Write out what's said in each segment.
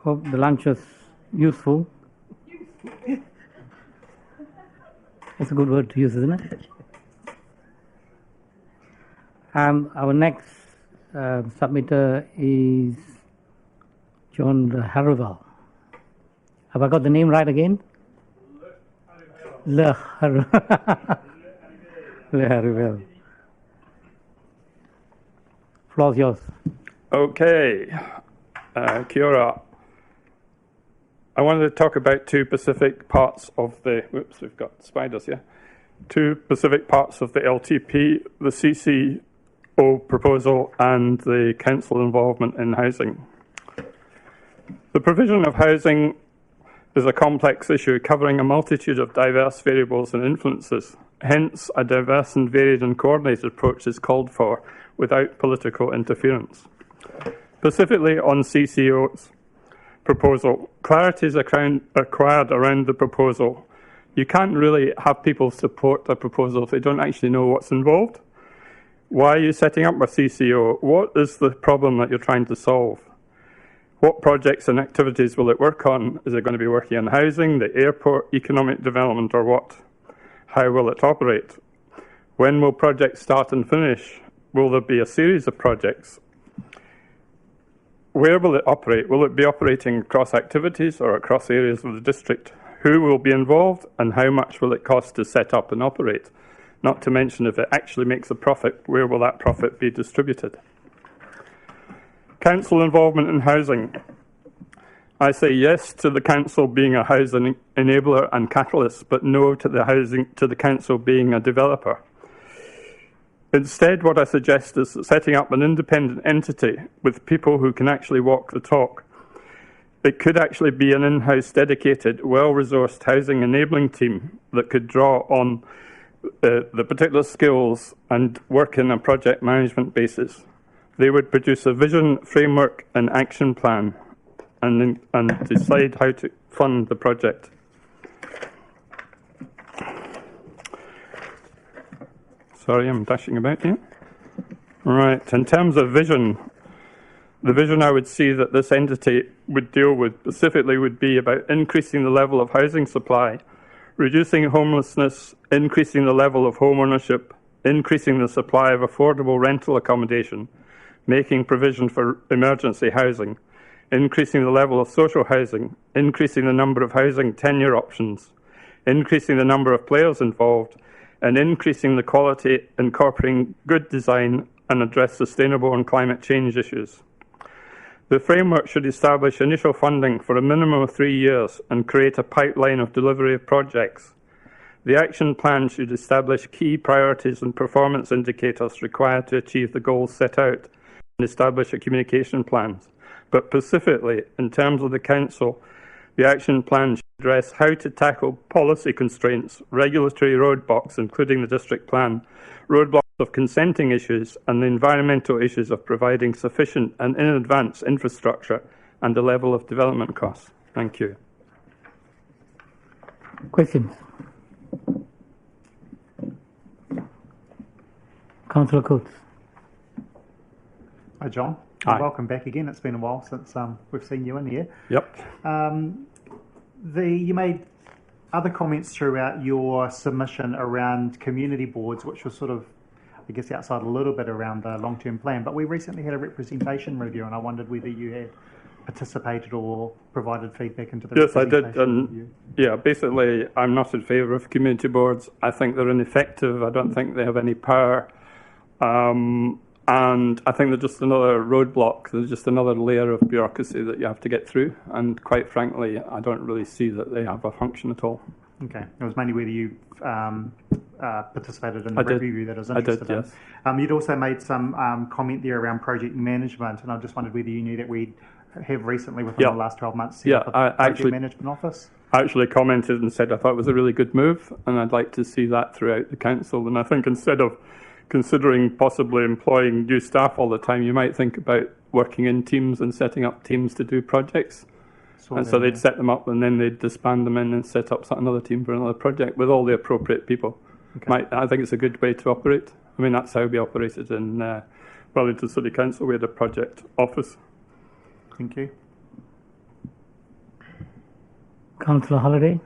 Hope the lunch was useful. That's a good word to use, isn't it? Our next submitter is John Harrival. Have I got the name right again? Le Harrival. Floor's yours. Okay. Kia ora. I wanted to talk about two specific parts of the... Whoops, we've got spiders here. Two specific parts of the LTP, the CCO proposal and the council involvement in housing. The provision of housing is a complex issue covering a multitude of diverse variables and influences. Hence, a diverse and varied and coordinated approach is called for without political interference. Specifically on CCO's proposal, clarity is acquired around the proposal. You can't really have people support a proposal if they don't actually know what's involved. Why are you setting up a CCO? What is the problem that you're trying to solve? What projects and activities will it work on? Is it going to be working on housing, the airport, economic development, or what? How will it operate? When will projects start and finish? Will there be a series of projects? Where will it operate? Will it be operating across activities or across areas of the district? Who will be involved and how much will it cost to set up and operate? Not to mention, if it actually makes a profit, where will that profit be distributed? Council involvement in housing. I say yes to the council being a housing enabler and catalyst, but no to the council being a developer. Instead, what I suggest is setting up an independent entity with people who can actually walk the talk. It could actually be an in-house dedicated, well-resourced housing enabling team that could draw on the particular skills and work in a project management basis. They would produce a vision, framework and action plan and decide how to fund the project. Sorry, I'm dashing about here. Right, in terms of vision, the vision I would see that this entity would deal with specifically would be about increasing the level of housing supply, reducing homelessness, increasing the level of home ownership, increasing the supply of affordable rental accommodation, making provision for emergency housing, increasing the level of social housing, increasing the number of housing tenure options, increasing the number of players involved, and increasing the quality, incorporating good design and address sustainable and climate change issues. The framework should establish initial funding for a minimum of 3 years and create a pipeline of delivery of projects. The action plan should establish key priorities and performance indicators required to achieve the goals set out and establish a communication plan. But specifically, in terms of the council, the action plan should address how to tackle policy constraints, regulatory roadblocks, including the district plan, roadblocks of consenting issues, and the environmental issues of providing sufficient and in advance infrastructure and the level of development costs. Thank you. Questions? Councillor Coates. Hi, John. Hi. Welcome back again. It's been a while since we've seen you in here. Yep. You made other comments throughout your submission around community boards, which was sort of, I guess, outside a little bit around the long-term plan. But we recently had a representation review, and I wondered whether you had participated or provided feedback into the representation Yes, I did. And yeah, basically, I'm not in favour of community boards. I think they're ineffective. I don't think they have any power. And I think they're just another roadblock. They're just another layer of bureaucracy that you have to get through. And quite frankly, I don't really see that they have a function at all. Okay. It was mainly whether you participated in the review that I was interested in. Yes. You'd also made some comment there around project management, and I just wondered whether you knew that we have recently, within the last 12 months, set up a project management office. I actually commented and said I thought it was a really good move, and I'd like to see that throughout the council. And I think instead of considering possibly employing new staff all the time, you might think about working in teams and setting up teams to do projects. So they'd set them up and then they'd disband them in and set up another team for another project with all the appropriate people. Okay. I think it's a good way to operate. I mean, that's how we operated in Wellington City Council. We had a project office. Thank you. Councillor Halliday.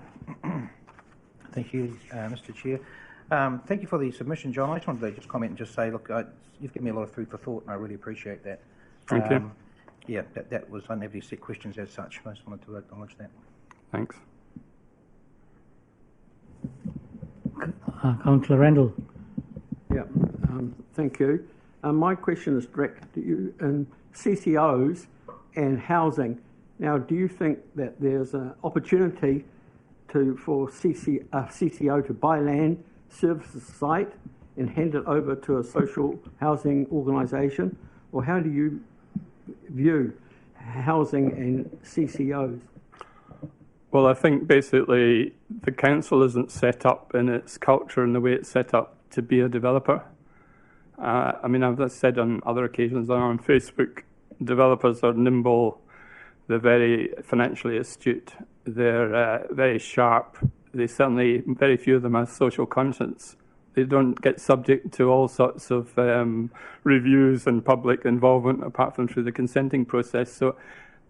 Thank you, Mr. Chair. Thank you for the submission, John. I just wanted to comment and just say, look, you've given me a lot of food for thought, and I really appreciate that. Thank you. Yeah, that was, I didn't have any set questions as such. I just wanted to acknowledge that. Thanks. Councillor Randall. Yeah, thank you. My question is directed to you in CCOs and housing. Now, do you think that there's an opportunity for CCO to buy land, service the site, and hand it over to a social housing organisation? Or how do you view housing and CCOs? Well, I think basically the council isn't set up in its culture and the way it's set up to be a developer. I mean, I've said on other occasions on Facebook, developers are nimble, they're very financially astute, they're very sharp. They certainly, very few of them have social conscience. They don't get subject to all sorts of reviews and public involvement apart from through the consenting process. So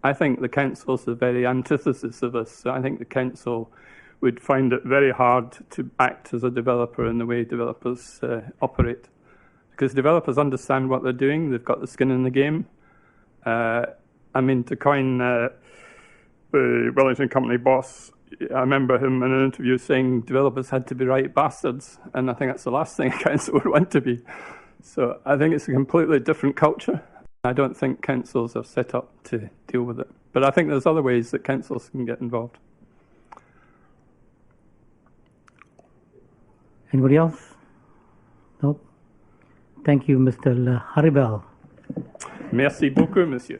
I think the council's the very antithesis of this. So I think the council would find it very hard to act as a developer in the way developers operate. Because developers understand what they're doing, they've got the skin in the game. I mean, to coin the Wellington Company boss, I remember him in an interview saying developers had to be right bastards, and I think that's the last thing a council would want to be. So I think it's a completely different culture. I don't think councils are set up to deal with it. But I think there's other ways that councils can get involved. Anybody else? No? Thank you, Mr. Haribel. Merci beaucoup, monsieur.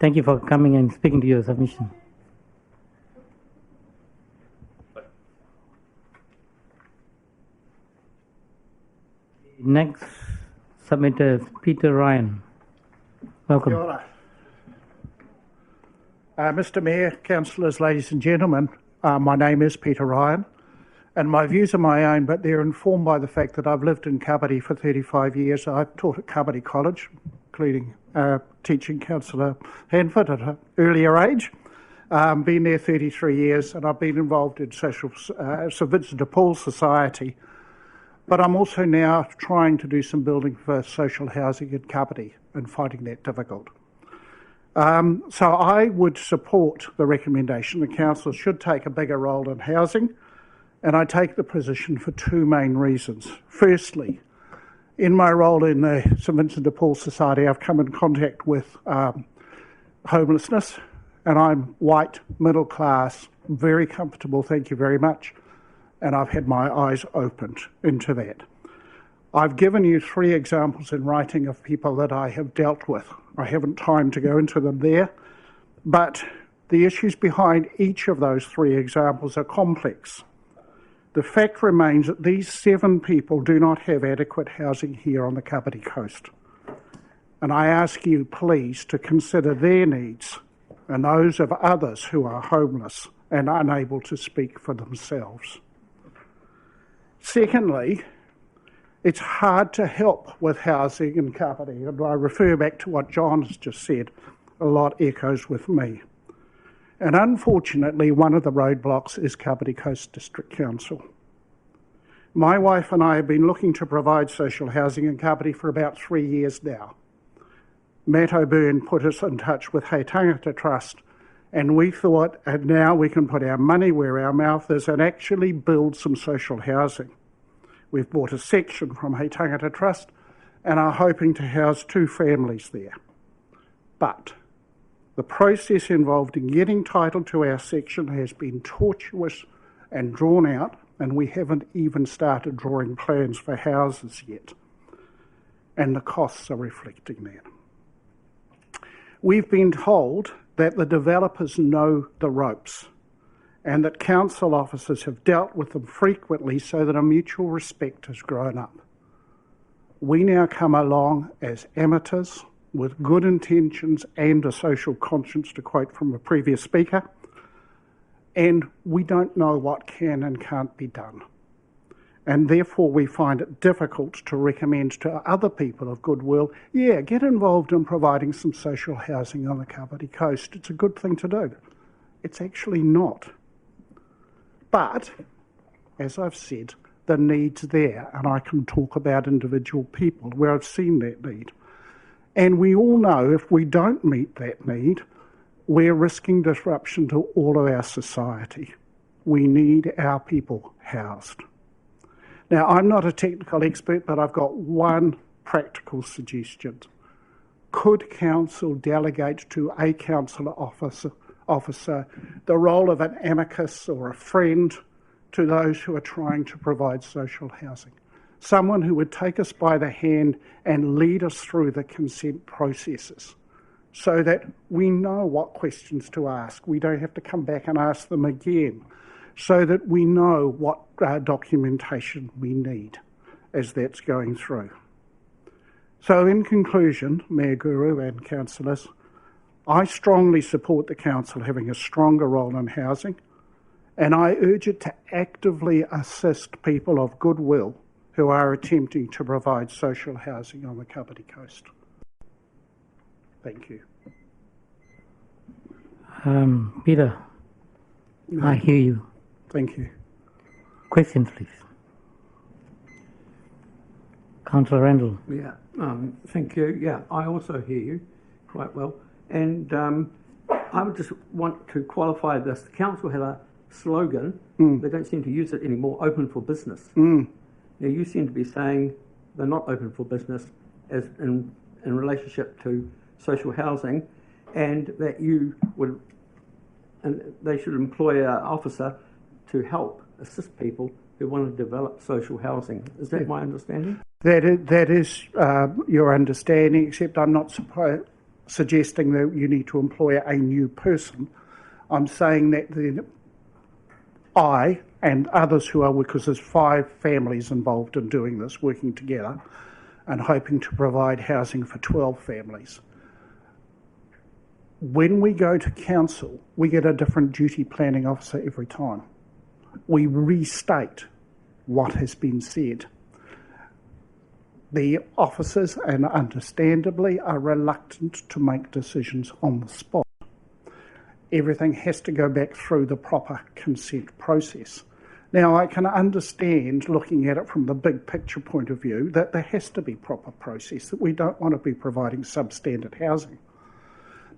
Thank you for coming and speaking to your submission. Next submitter is Peter Ryan. Welcome. Kia ora. Mr. Mayor, councillors, ladies and gentlemen, my name is Peter Ryan, and my views are my own, but they're informed by the fact that I've lived in Kāpiti for 35 years. I've taught at Kāpiti College, including teaching Councillor Hanford at an earlier age. Been there 33 years, and I've been involved in St Vincent de Paul Society. But I'm also now trying to do some building for social housing in Kāpiti and finding that difficult. So I would support the recommendation the council should take a bigger role in housing, and I take the position for two main reasons. Firstly, in my role in the St Vincent de Paul Society, I've come in contact with homelessness, and I'm white, middle class, very comfortable, thank you very much. And I've had my eyes opened into that. I've given you 3 examples in writing of people that I have dealt with. I haven't time to go into them there, but the issues behind each of those 3 examples are complex. The fact remains that these 7 people do not have adequate housing here on the Kāpiti coast. And I ask you, please, to consider their needs and those of others who are homeless and unable to speak for themselves. Secondly, it's hard to help with housing in Kāpiti, and I refer back to what John has just said. A lot echoes with me. And unfortunately, one of the roadblocks is Kāpiti Coast District Council. My wife and I have been looking to provide social housing in Kāpiti for about 3 years now. Matt O'Byrne put us in touch with Hei Tangata Trust, and we thought, and now we can put our money where our mouth is and actually build some social housing. We've bought a section from Hei Tangata Trust and are hoping to house 2 families there. But the process involved in getting title to our section has been tortuous and drawn out, and we haven't even started drawing plans for houses yet. And the costs are reflecting that. We've been told that the developers know the ropes and that council officers have dealt with them frequently so that a mutual respect has grown up. We now come along as amateurs with good intentions and a social conscience, to quote from a previous speaker, and we don't know what can and can't be done. And therefore we find it difficult to recommend to other people of goodwill, get involved in providing some social housing on the Kāpiti coast. It's a good thing to do. It's actually not. But, as I've said, the need's there, and I can talk about individual people where I've seen that need. And we all know if we don't meet that need, we're risking disruption to all of our society. We need our people housed. Now, I'm not a technical expert, but I've got one practical suggestion. Could council delegate to a councillor officer the role of an amicus or a friend to those who are trying to provide social housing? Someone who would take us by the hand and lead us through the consent processes so that we know what questions to ask. We don't have to come back and ask them again, so that we know what documentation we need as that's going through. So in conclusion, Mayor Guru and councillors, I strongly support the council having a stronger role in housing, and I urge it to actively assist people of goodwill who are attempting to provide social housing on the Kāpiti coast. Thank you. Peter, I hear you. Thank you. Questions, please. Councillor Randall. Yeah, thank you. Yeah, I also hear you quite well. And I would just want to qualify this. The council had a slogan, they don't seem to use it anymore, open for business. Now, you seem to be saying they're not open for business as in relationship to social housing, and that you would, and they should employ an officer to help assist people who want to develop social housing. Is that my understanding? That is your understanding, except I'm not suggesting that you need to employ a new person. I'm saying that I and others who are, because there's 5 families involved in doing this, working together and hoping to provide housing for 12 families. When we go to council, we get a different duty planning officer every time. We restate what has been said. The officers, and understandably, are reluctant to make decisions on the spot. Everything has to go back through the proper consent process. Now, I can understand, looking at it from the big picture point of view, that there has to be proper process, that we don't want to be providing substandard housing.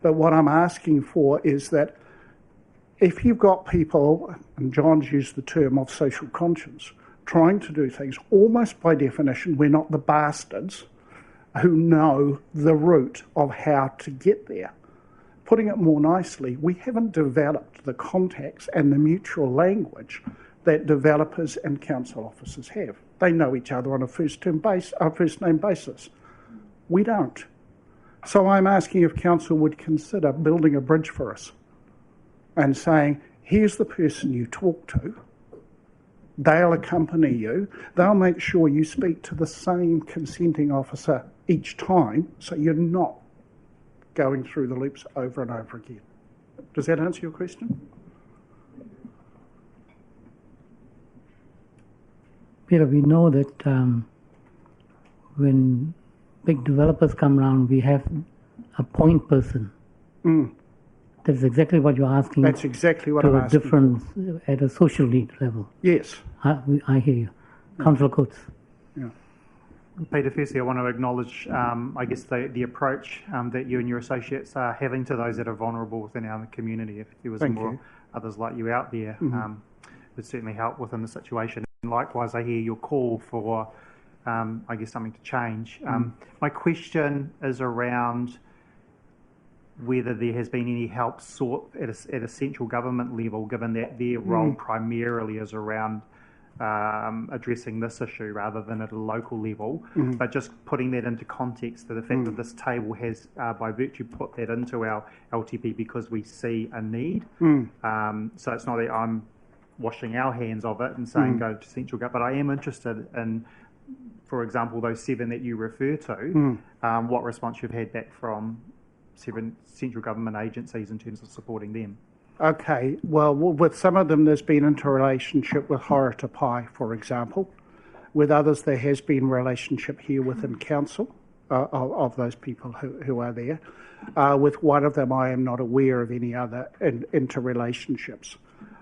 But what I'm asking for is that if you've got people, and John's used the term of social conscience, trying to do things, almost by definition, we're not the bastards who know the route of how to get there. Putting it more nicely, we haven't developed the contacts and the mutual language that developers and council officers have. They know each other on a first-name basis. We don't. So I'm asking if council would consider building a bridge for us and saying, here's the person you talk to, they'll accompany you, they'll make sure you speak to the same consenting officer each time, so you're not going through the loops over and over again. Does that answer your question? Peter, we know that when big developers come around, we have a point person. That's exactly what you're asking. That's exactly what to I'm a asking. difference at a social lead level. Yes. I hear you. Councillor Coates. Yeah. Peter, firstly, I want to acknowledge, I guess, the approach that you and your associates are having to those that are vulnerable within our community. If there was others like you out there, it would certainly help within the situation. And likewise, I hear your call for, I guess, something to change. My question is around whether there has been any help sought at a central government level, given that their role primarily is around addressing this issue rather than at a local level, but just putting that into context to the fact that this table has, by virtue, put that into our LTP because we see a need. So it's not that I'm washing our hands of it and saying go to central government, but I am interested in, for example, those 7 that you refer to, what response you've had back from 7 central government agencies in terms of supporting them. Okay, well, with some of them there's been interrelationship with Horata Pai, for example. With others there has been relationship here within council. of those people who are there. With one of them, I am not aware of any other interrelationships.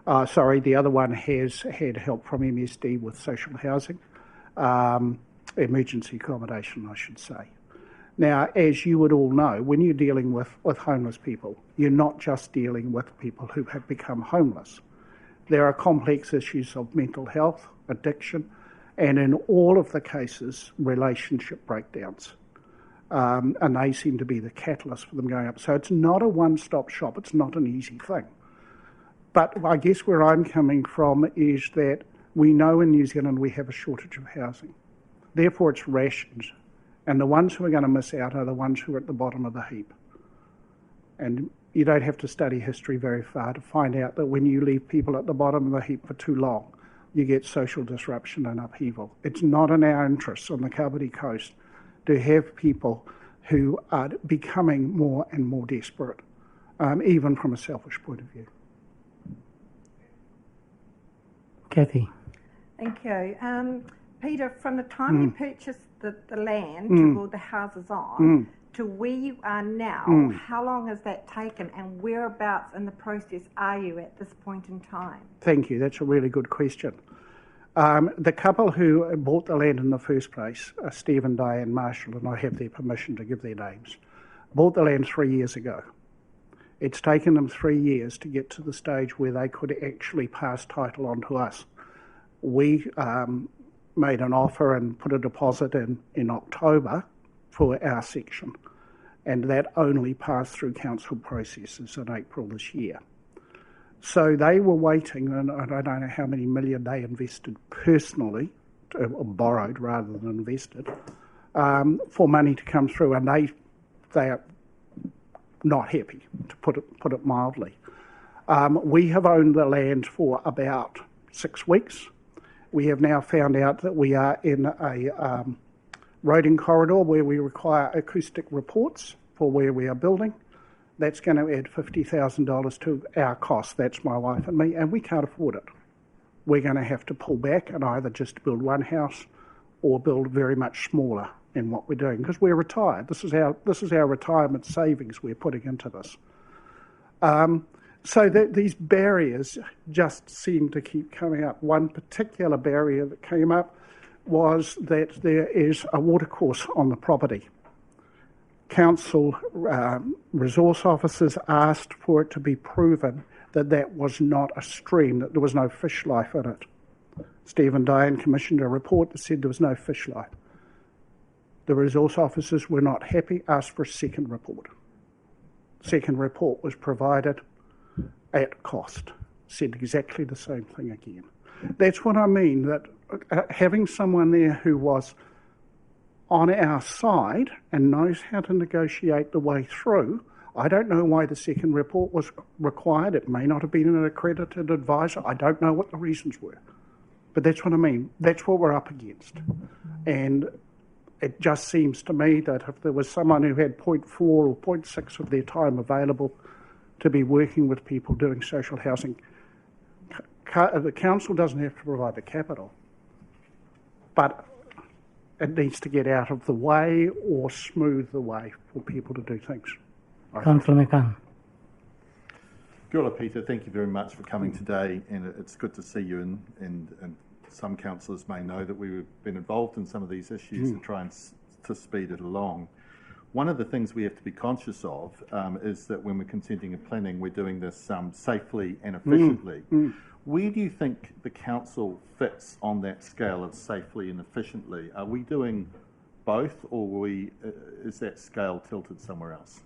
The other one has had help from MSD with social housing, emergency accommodation, I should say. Now, as you would all know, when you're dealing with homeless people, you're not just dealing with people who have become homeless. There are complex issues of mental health, addiction, and in all of the cases, relationship breakdowns. And they seem to be the catalyst for them going up. So it's not a one-stop shop. It's not an easy thing. But I guess where I'm coming from is that we know in New Zealand we have a shortage of housing. Therefore, it's rationed. And the ones who are going to miss out are the ones who are at the bottom of the heap. And you don't have to study history very far to find out that when you leave people at the bottom of the heap for too long, you get social disruption and upheaval. It's not in our interests on the Kāpiti coast to have people who are becoming more and more desperate, even from a selfish point of view. Kathy. Thank you. Peter, from the time you purchased the land to build the houses on to where you are now, how long has that taken, and whereabouts in the process are you at this point in time? Thank you. That's a really good question. The couple who bought the land in the first place, Steve and Diane Marshall, and I have their permission to give their names, bought the land 3 years ago. It's taken them 3 years to get to the stage where they could actually pass title on to us. We made an offer and put a deposit in October for our section, and that only passed through council processes in April this year. So they were waiting, and I don't know how many million they invested personally, or borrowed rather than invested, for money to come through, and they are not happy, to put it mildly. We have owned the land for about 6 weeks. We have now found out that we are in a roading corridor where we require acoustic reports for where we are building. That's going to add $50,000 to our cost. That's my wife and me, and we can't afford it. We're going to have to pull back and either just build one house or build very much smaller in what we're doing, because we're retired. This is our retirement savings we're putting into this. So these barriers just seem to keep coming up. One particular barrier that came up was that there is a watercourse on the property. Council resource officers asked for it to be proven that that was not a stream, that there was no fish life in it. Steve and Diane commissioned a report that said there was no fish life. The resource officers were not happy, asked for a second report. Second report was provided at cost, said exactly the same thing again. That's what I mean, that having someone there who was on our side and knows how to negotiate the way through, I don't know why the second report was required. It may not have been an accredited advisor. I don't know what the reasons were. But that's what I mean. That's what we're up against. And it just seems to me that if there was someone who had 0.4 or 0.6 of their time available to be working with people doing social housing, the council doesn't have to provide the capital, but it needs to get out of the way or smooth the way for people to do things. Councillor McCann. Kia ora, Peter. Thank you very much for coming today, and it's good to see you. And some councillors may know that we've been involved in some of these issues and trying to speed it along. One of the things we have to be conscious of is that when we're consenting and planning, we're doing this safely and efficiently. Where do you think the council fits on that scale of safely and efficiently? Are we doing both, or is that scale tilted somewhere else?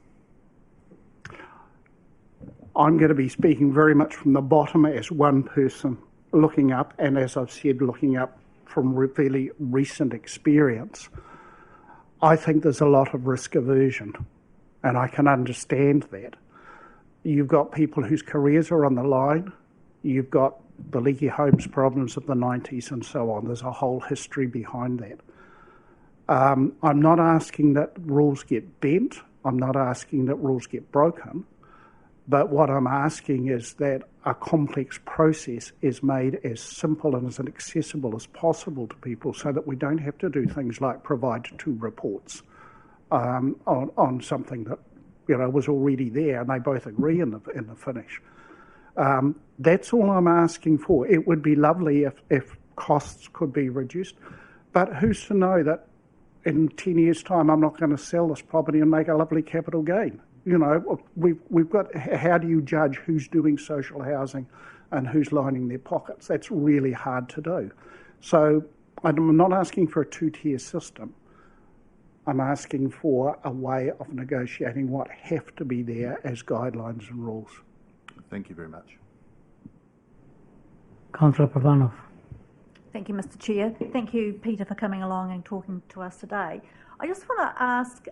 I'm going to be speaking very much from the bottom as one person looking up, and as I've said, looking up from really recent experience. I think there's a lot of risk aversion, and I can understand that. You've got people whose careers are on the line. You've got the leaky homes problems of the 90s and so on. There's a whole history behind that. I'm not asking that rules get bent. I'm not asking that rules get broken. But what I'm asking is that a complex process is made as simple and as accessible as possible to people so that we don't have to do things like provide 2 reports on something that was already there, and they both agree in the finish. That's all I'm asking for. It would be lovely if costs could be reduced, but who's to know that in 10 years' time I'm not going to sell this property and make a lovely capital gain? We've got. How do you judge who's doing social housing and who's lining their pockets? That's really hard to do. So I'm not asking for a two-tier system. I'm asking for a way of negotiating what have to be there as guidelines and rules. Thank you very much. Councillor Pravanov. Thank you, Mr. Chair. Thank you, Peter, for coming along and talking to us today. I just want to ask,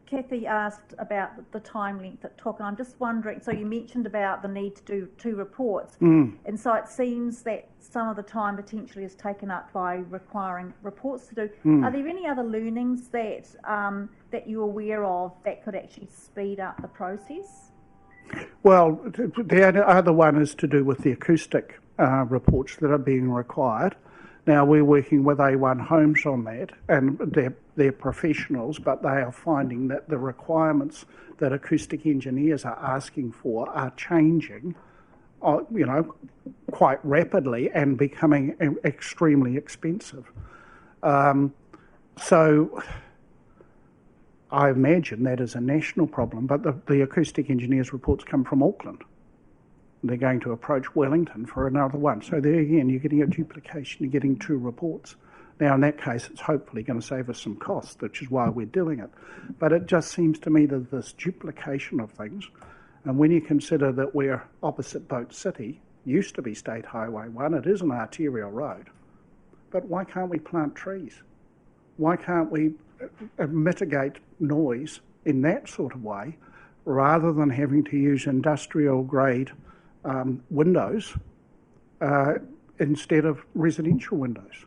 Kathy asked about the time length it took, and I'm just wondering, so you mentioned about the need to do 2 reports, and so it seems that some of the time potentially is taken up by requiring reports to do. Are there any other learnings that you're aware of that could actually speed up the process? Well, the other one is to do with the acoustic reports that are being required. Now, we're working with A1 Homes on that, and they're professionals, but they are finding that the requirements that acoustic engineers are asking for are changing, quite rapidly and becoming extremely expensive. So I imagine that is a national problem, but the acoustic engineers' reports come from Auckland. They're going to approach Wellington for another one. So there again, you're getting a duplication, you're getting 2 reports. Now, in that case, it's hopefully going to save us some costs, which is why we're doing it. But it just seems to me that this duplication of things, and when you consider that we're opposite Boat City, used to be State Highway 1, it is an arterial road. But why can't we plant trees? Why can't we mitigate noise in that sort of way, rather than having to use industrial-grade windows instead of residential windows?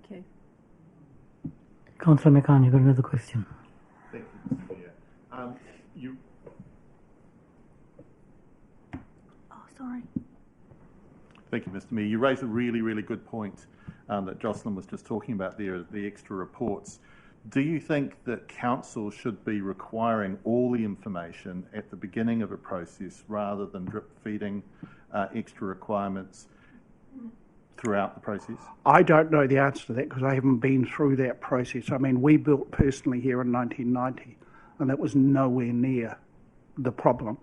Thank you. Councillor McCann, you've got another question. Thank you, Mr. Chair. Sorry. Thank you, Mr. Mayor. You raised a really, really good point that Jocelyn was just talking about there, the extra reports. Do you think that council should be requiring all the information at the beginning of a process rather than drip feeding extra requirements throughout the process? I don't know the answer to that because I haven't been through that process. I mean, we built personally here in 1990, and that was nowhere near the problem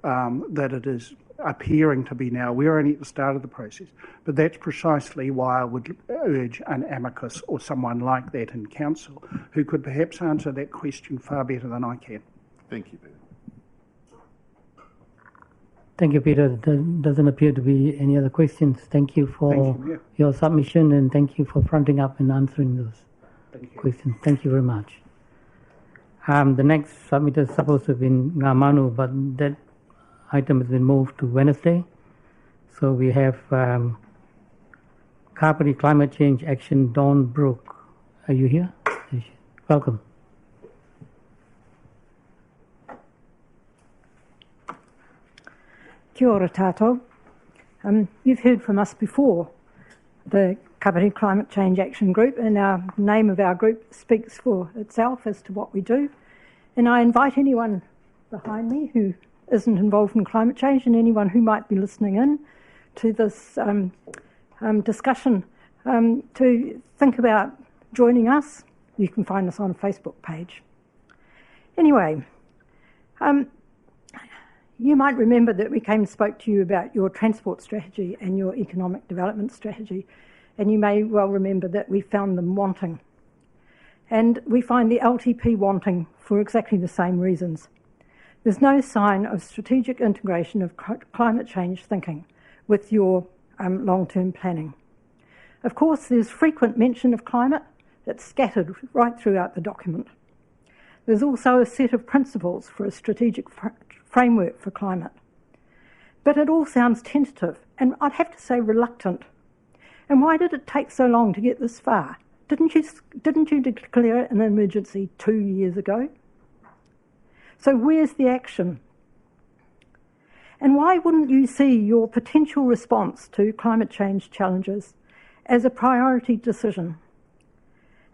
that it is appearing to be now. We're only at the start of the process, but that's precisely why I would urge an amicus or someone like that in council who could perhaps answer that question far better than I can. Thank you, Peter. Thank you, Peter. There doesn't appear to be any other questions. Thank you for your submission, and thank you for fronting up and answering those questions. Thank you very much. The next submitter is supposed to have been Ngā but that item has been moved to Wednesday. So we have Kāpiti Climate Change Action, Dawn Brooke. Are you here? Welcome. Kia ora tātou. You've heard from us before, the Kāpiti Climate Change Action Group, and our name of our group speaks for itself as to what we do. And I invite anyone behind me who isn't involved in climate change and anyone who might be listening in to this discussion to think about joining us. You can find us on a Facebook page. Anyway, you might remember that we came and spoke to you about your transport strategy and your economic development strategy, and you may well remember that we found them wanting. And we find the LTP wanting for exactly the same reasons. There's no sign of strategic integration of climate change thinking with your long-term planning. Of course, there's frequent mention of climate that's scattered right throughout the document. There's also a set of principles for a strategic framework for climate. But it all sounds tentative, and I'd have to say reluctant. And why did it take so long to get this far? Didn't you declare an emergency 2 years ago? So where's the action? And why wouldn't you see your potential response to climate change challenges as a priority decision?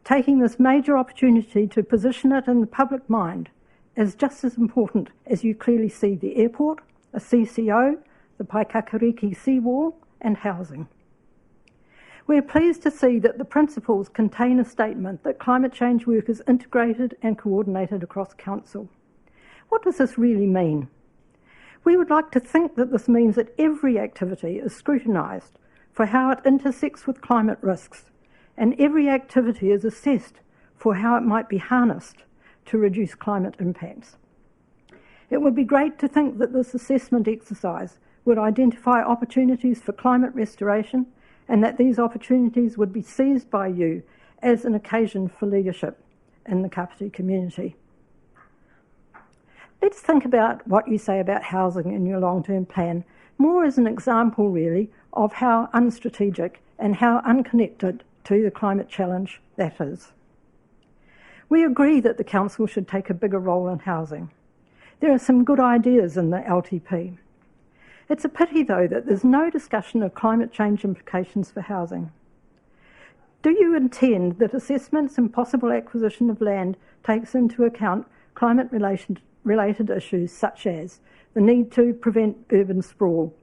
taking this major opportunity to position it in the public mind as just as important as you clearly see the airport, a CCO, the Paikakariki seawall and housing. We are pleased to see that the principles contain a statement that climate change work is integrated and coordinated across Council. What does this really mean? We would like to think that this means that every activity is scrutinised for how it intersects with climate risks, and every activity is assessed for how it might be harnessed to reduce climate impacts. It would be great to think that this assessment exercise would identify opportunities for climate restoration and that these opportunities would be seized by you as an occasion for leadership in the Kāpiti community. Let's think about what you say about housing in your long-term plan, more as an example really of how unstrategic and how unconnected to the climate challenge that is. We agree that the Council should take a bigger role in housing. There are some good ideas in the LTP. It's a pity, though, that there's no discussion of climate change implications for housing. Do you intend that assessments and possible acquisition of land takes into account climate-related issues such as the need to prevent urban sprawl,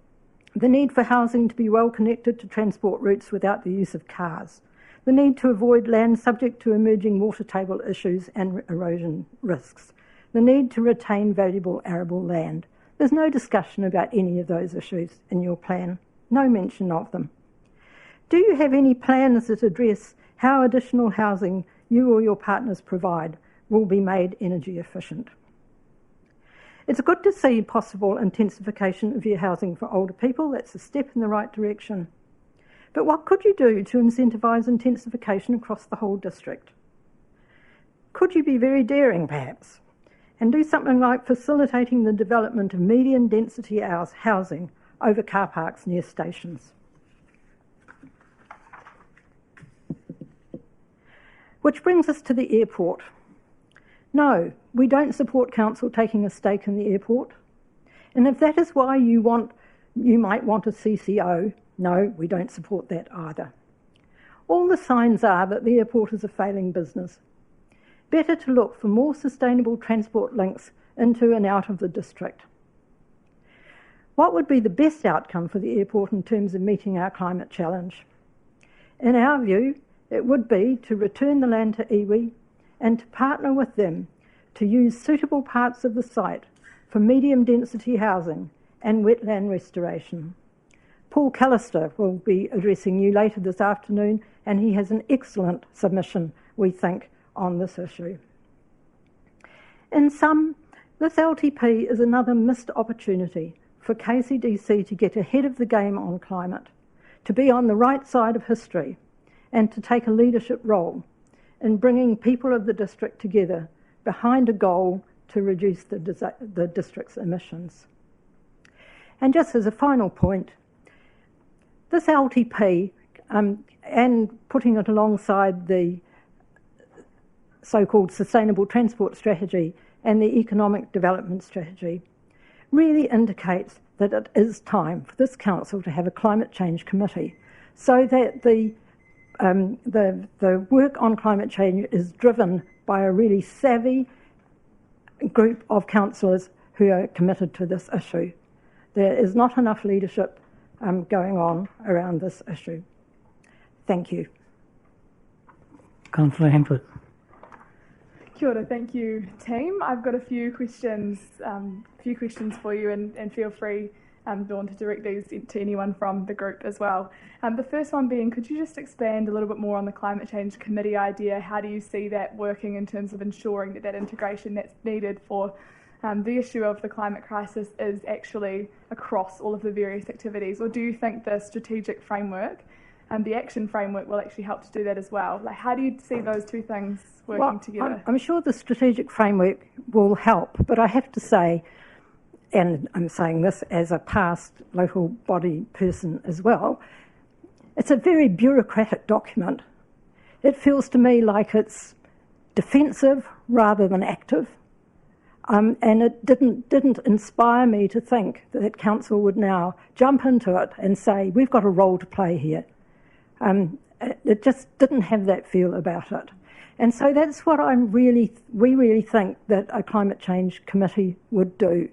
the need for housing to be well connected to transport routes without the use of cars, the need to avoid land subject to emerging water table issues and erosion risks, the need to retain valuable arable land? There's no discussion about any of those issues in your plan, no mention of them. Do you have any plans that address how additional housing you or your partners provide will be made energy efficient? It's good to see possible intensification of your housing for older people. That's a step in the right direction. But what could you do to incentivise intensification across the whole district? Could you be very daring, perhaps, and do something like facilitating the development of medium density housing over car parks near stations? Which brings us to the airport. No, we don't support Council taking a stake in the airport. And if that is why you might want a CCO, no, we don't support that either. All the signs are that the airport is a failing business. Better to look for more sustainable transport links into and out of the district. What would be the best outcome for the airport in terms of meeting our climate challenge? In our view, it would be to return the land to iwi and to partner with them to use suitable parts of the site for medium density housing and wetland restoration. Paul Callister will be addressing you later this afternoon, and he has an excellent submission, we think, on this issue. In sum, this LTP is another missed opportunity for KCDC to get ahead of the game on climate, to be on the right side of history, and to take a leadership role in bringing people of the district together behind a goal to reduce the district's emissions. And just as a final point, this LTP, and putting it alongside the so-called Sustainable Transport Strategy and the Economic Development Strategy, really indicates that it is time for this Council to have a climate change committee so that the work on climate change is driven by a really savvy group of councillors who are committed to this issue. There is not enough leadership going on around this issue. Thank you. Councillor Hempel. Kia ora, thank you, team. I've got a few questions for you, and feel free, Dawn, to direct these to anyone from the group as well. The first one being, could you just expand a little bit more on the Climate Change Committee idea? How do you see that working in terms of ensuring that integration that's needed for the issue of the climate crisis is actually across all of the various activities? Or do you think the strategic framework and the action framework will actually help to do that as well? Like, how do you see those two things working together? I'm sure the strategic framework will help, but I have to say, and I'm saying this as a past local body person as well, it's a very bureaucratic document. It feels to me like it's defensive rather than active, and it didn't inspire me to think that Council would now jump into it and say, we've got a role to play here. It just didn't have that feel about it. And so that's what we really think that a climate change committee would do.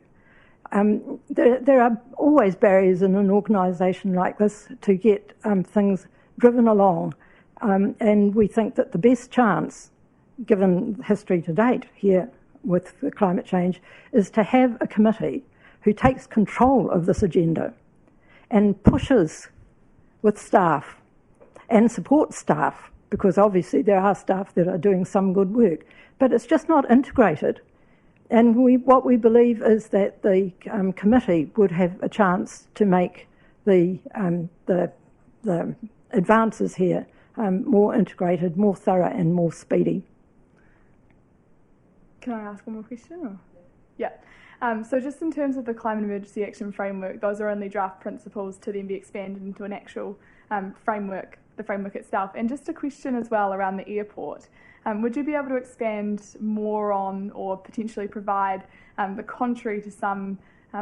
There are always barriers in an organisation like this to get things driven along, and we think that the best chance, given history to date here with climate change, is to have a committee who takes control of this agenda and pushes with staff and supports staff, because obviously there are staff that are doing some good work, but it's just not integrated. And what we believe is that the committee would have a chance to make the advances here more integrated, more thorough and more speedy. Can I ask one more question? Or? Yeah. So just in terms of the Climate Emergency Action Framework, those are only draft principles to then be expanded into an actual framework, the framework itself. And just a question as well around the airport. Would you be able to expand more on, or potentially provide the contrary to some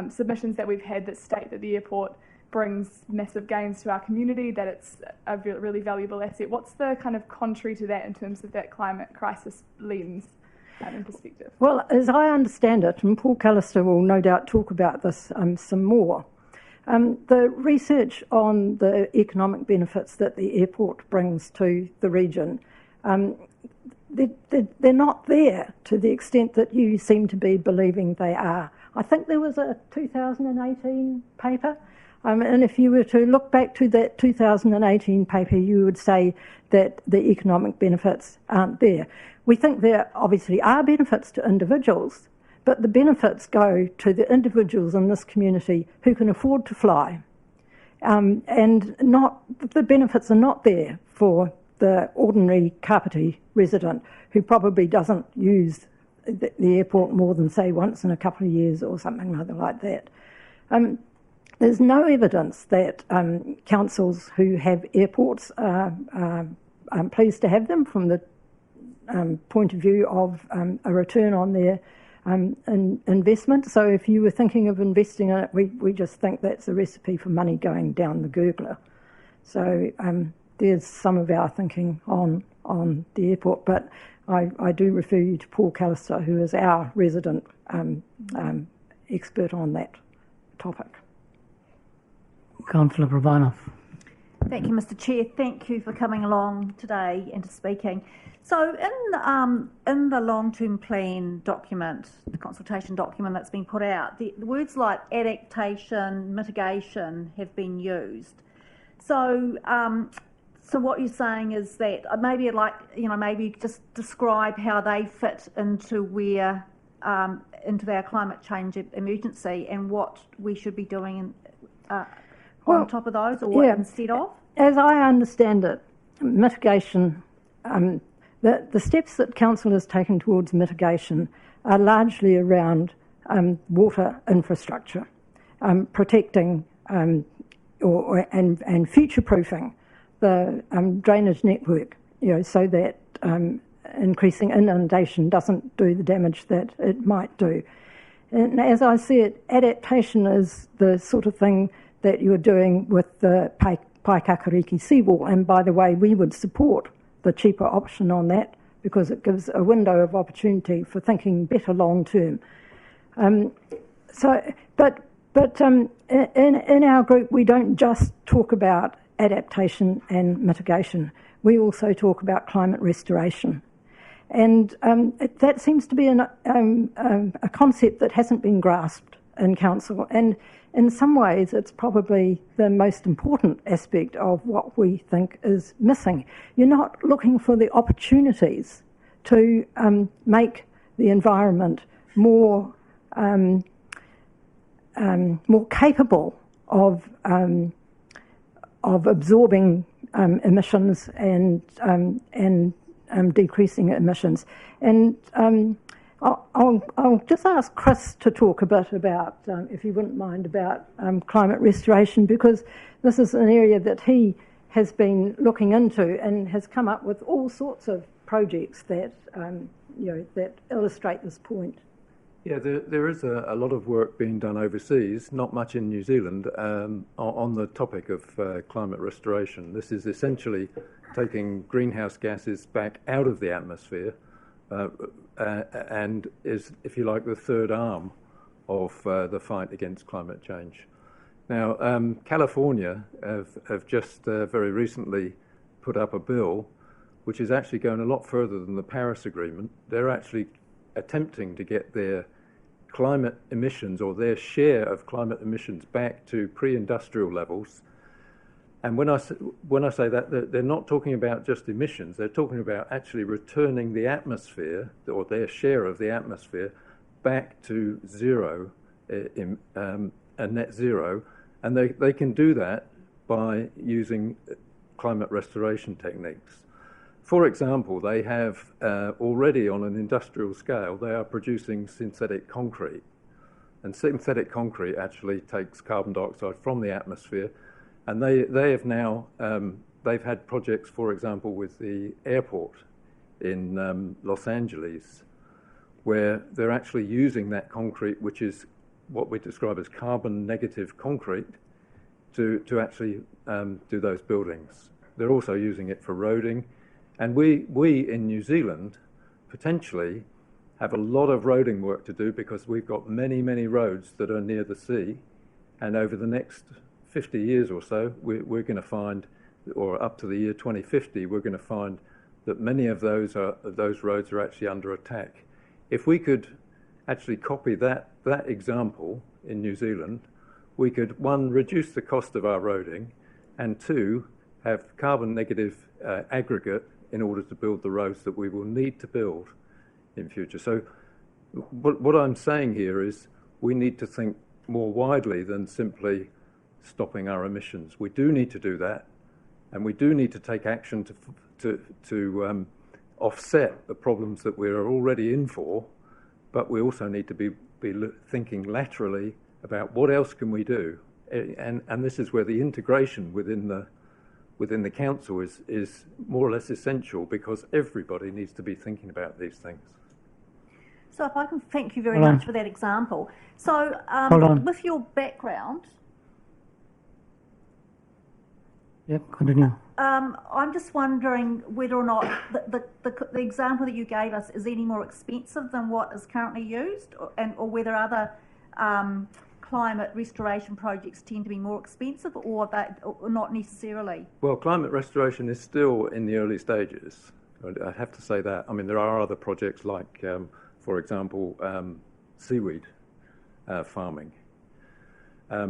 submissions that we've had that state that the airport brings massive gains to our community, that it's a really valuable asset? What's the kind of contrary to that in terms of that climate crisis lens in perspective? Well, as I understand it, and Paul Callister will no doubt talk about this some more, the research on the economic benefits that the airport brings to the region, they're not there to the extent that you seem to be believing they are. I think there was a 2018 paper, and if you were to look back to that 2018 paper, you would say that the economic benefits aren't there. We think there obviously are benefits to individuals, but the benefits go to the individuals in this community who can afford to fly, and the benefits are not there for the ordinary Kāpiti resident who probably doesn't use the airport more than, say, once in a couple of years or something like that. There's no evidence that councils who have airports are pleased to have them from the point of view of a return on their investment. So if you were thinking of investing in it, we just think that's a recipe for money going down the gurgler. So there's some of our thinking on the airport, but I do refer you to Paul Callister, who is our resident expert on that topic. Councillor Prabhanov. Thank you, Mr. Chair. Thank you for coming along today and to speaking. So in the long-term plan document, the consultation document that's been put out, the words like adaptation, mitigation have been used. So so what you're saying is that maybe just describe how they fit into into our climate change emergency and what we should be doing on top of those, or instead of? As I understand it, mitigation, the steps that Council has taken towards mitigation are largely around water infrastructure, protecting and future-proofing the drainage network, so that increasing inundation doesn't do the damage that it might do. And as I see it, adaptation is the sort of thing that you're doing with the Paikakariki seawall. And by the way, we would support the cheaper option on that because it gives a window of opportunity for thinking better long term. But in our group, we don't just talk about adaptation and mitigation. We also talk about climate restoration. And that seems to be a concept that hasn't been grasped in Council. And in some ways, it's probably the most important aspect of what we think is missing. You're not looking for the opportunities to make the environment more capable of absorbing emissions and decreasing emissions. And I'll just ask Chris to talk a bit about, if you wouldn't mind, about climate restoration, because this is an area that he has been looking into and has come up with all sorts of projects that that illustrate this point. Yeah, there is a lot of work being done overseas, not much in New Zealand, on the topic of climate restoration. This is essentially taking greenhouse gases back out of the atmosphere and is, if you like, the third arm of the fight against climate change. Now, California have just very recently put up a bill which is actually going a lot further than the Paris Agreement. They're actually attempting to get their climate emissions, or their share of climate emissions, back to pre-industrial levels. And when I say that, they're not talking about just emissions, they're talking about actually returning the atmosphere, or their share of the atmosphere, back to zero, a net zero. And they can do that by using climate restoration techniques. For example, they have already on an industrial scale, they are producing synthetic concrete. And synthetic concrete actually takes carbon dioxide from the atmosphere. And they have now, they've had projects, for example, with the airport in Los Angeles, where they're actually using that concrete, which is what we describe as carbon negative concrete, to actually do those buildings. They're also using it for roading. And we in New Zealand potentially have a lot of roading work to do, because we've got many, many roads that are near the sea. And over the next 50 years or so, we're going to find, or up to the year 2050, we're going to find that many of those roads are actually under attack. If we could actually copy that example in New Zealand, we could, one, reduce the cost of our roading, and two, have carbon negative aggregate in order to build the roads that we will need to build in future. So what I'm saying here is we need to think more widely than simply stopping our emissions. We do need to do that, and we do need to take action to offset the problems that we're already in for, but we also need to be thinking laterally about what else can we do. And this is where the integration within the council is more or less essential, because everybody needs to be thinking about these things. So if I can thank you very much for that example. So with your background... Yep, continue. I'm just wondering whether or not the example that you gave us is any more expensive than what is currently used, or whether other climate restoration projects tend to be more expensive, or not necessarily? Well, climate restoration is still in the early stages. I have to say that. I mean, there are other projects like, for example, seaweed farming. I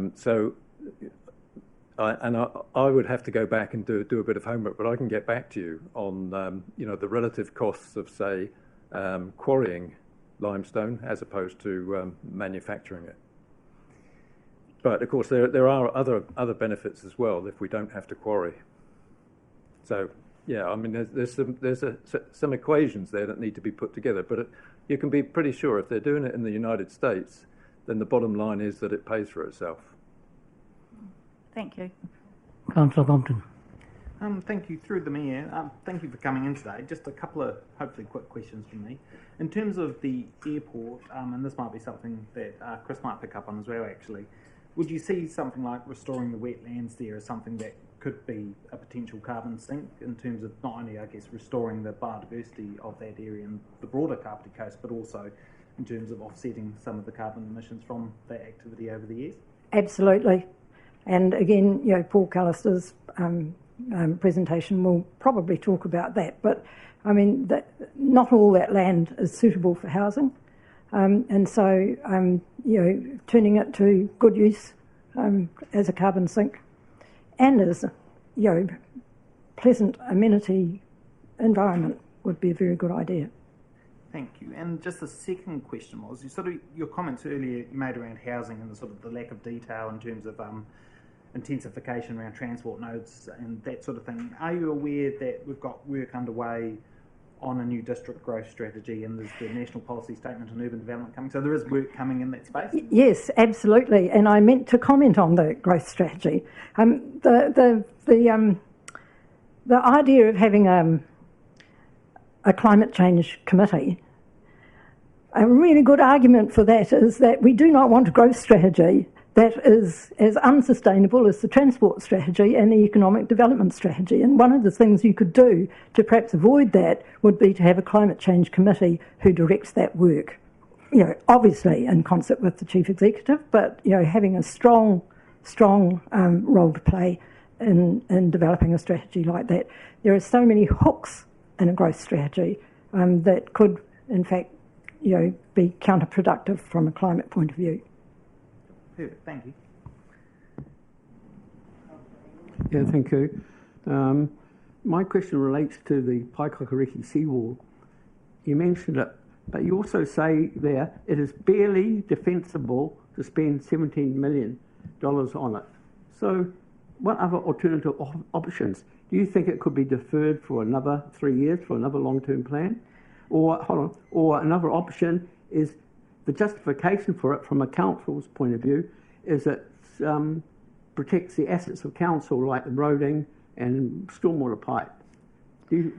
would have to go back and do a bit of homework, but I can get back to you on the relative costs of, say, quarrying limestone as opposed to manufacturing it. But of course, there are other benefits as well if we don't have to quarry. So yeah, I mean, there's some equations there that need to be put together. But you can be pretty sure if they're doing it in the United States, then the bottom line is that it pays for itself. Thank you. Councillor Compton. Thank you. Through the Mayor, thank you for coming in today. Just a couple of hopefully quick questions from me. In terms of the airport, and this might be something that Chris might pick up on as well actually, would you see something like restoring the wetlands there as something that could be a potential carbon sink in terms of not only, I guess, restoring the biodiversity of that area and the broader Kāpiti coast, but also in terms of offsetting some of the carbon emissions from that activity over the years? Absolutely. And again, Paul Callister's presentation will probably talk about that. But I mean, not all that land is suitable for housing, and so turning it to good use as a carbon sink and as pleasant amenity environment would be a very good idea. Thank you. And just the second question was, your comments earlier you made around housing and the lack of detail in terms of intensification around transport nodes and that sort of thing. Are you aware that we've got work underway on a new district growth strategy, and there's the National Policy Statement on Urban Development coming? So there is work coming in that space? Yes, absolutely. And I meant to comment on the growth strategy. The idea of having a climate change committee a really good argument for that is that we do not want a growth strategy that is as unsustainable as the transport strategy and the economic development strategy. And one of the things you could do to perhaps avoid that would be to have a climate change committee who directs that work. You know, obviously in concert with the chief executive, but you know, having a strong role to play in developing a strategy like that. There are so many hooks in a growth strategy that could, in fact, you know, be counterproductive from a climate point of view. Perfect, thank you. Yeah, thank you. My question relates to the Paikakariki seawall. You mentioned it, but you also say there it is barely defensible to spend $17 million on it. So what other alternative options? Do you think it could be deferred for another 3 years for another long-term plan? Or, or another option is the justification for it from a council's point of view is it protects the assets of council like the roading and stormwater pipe.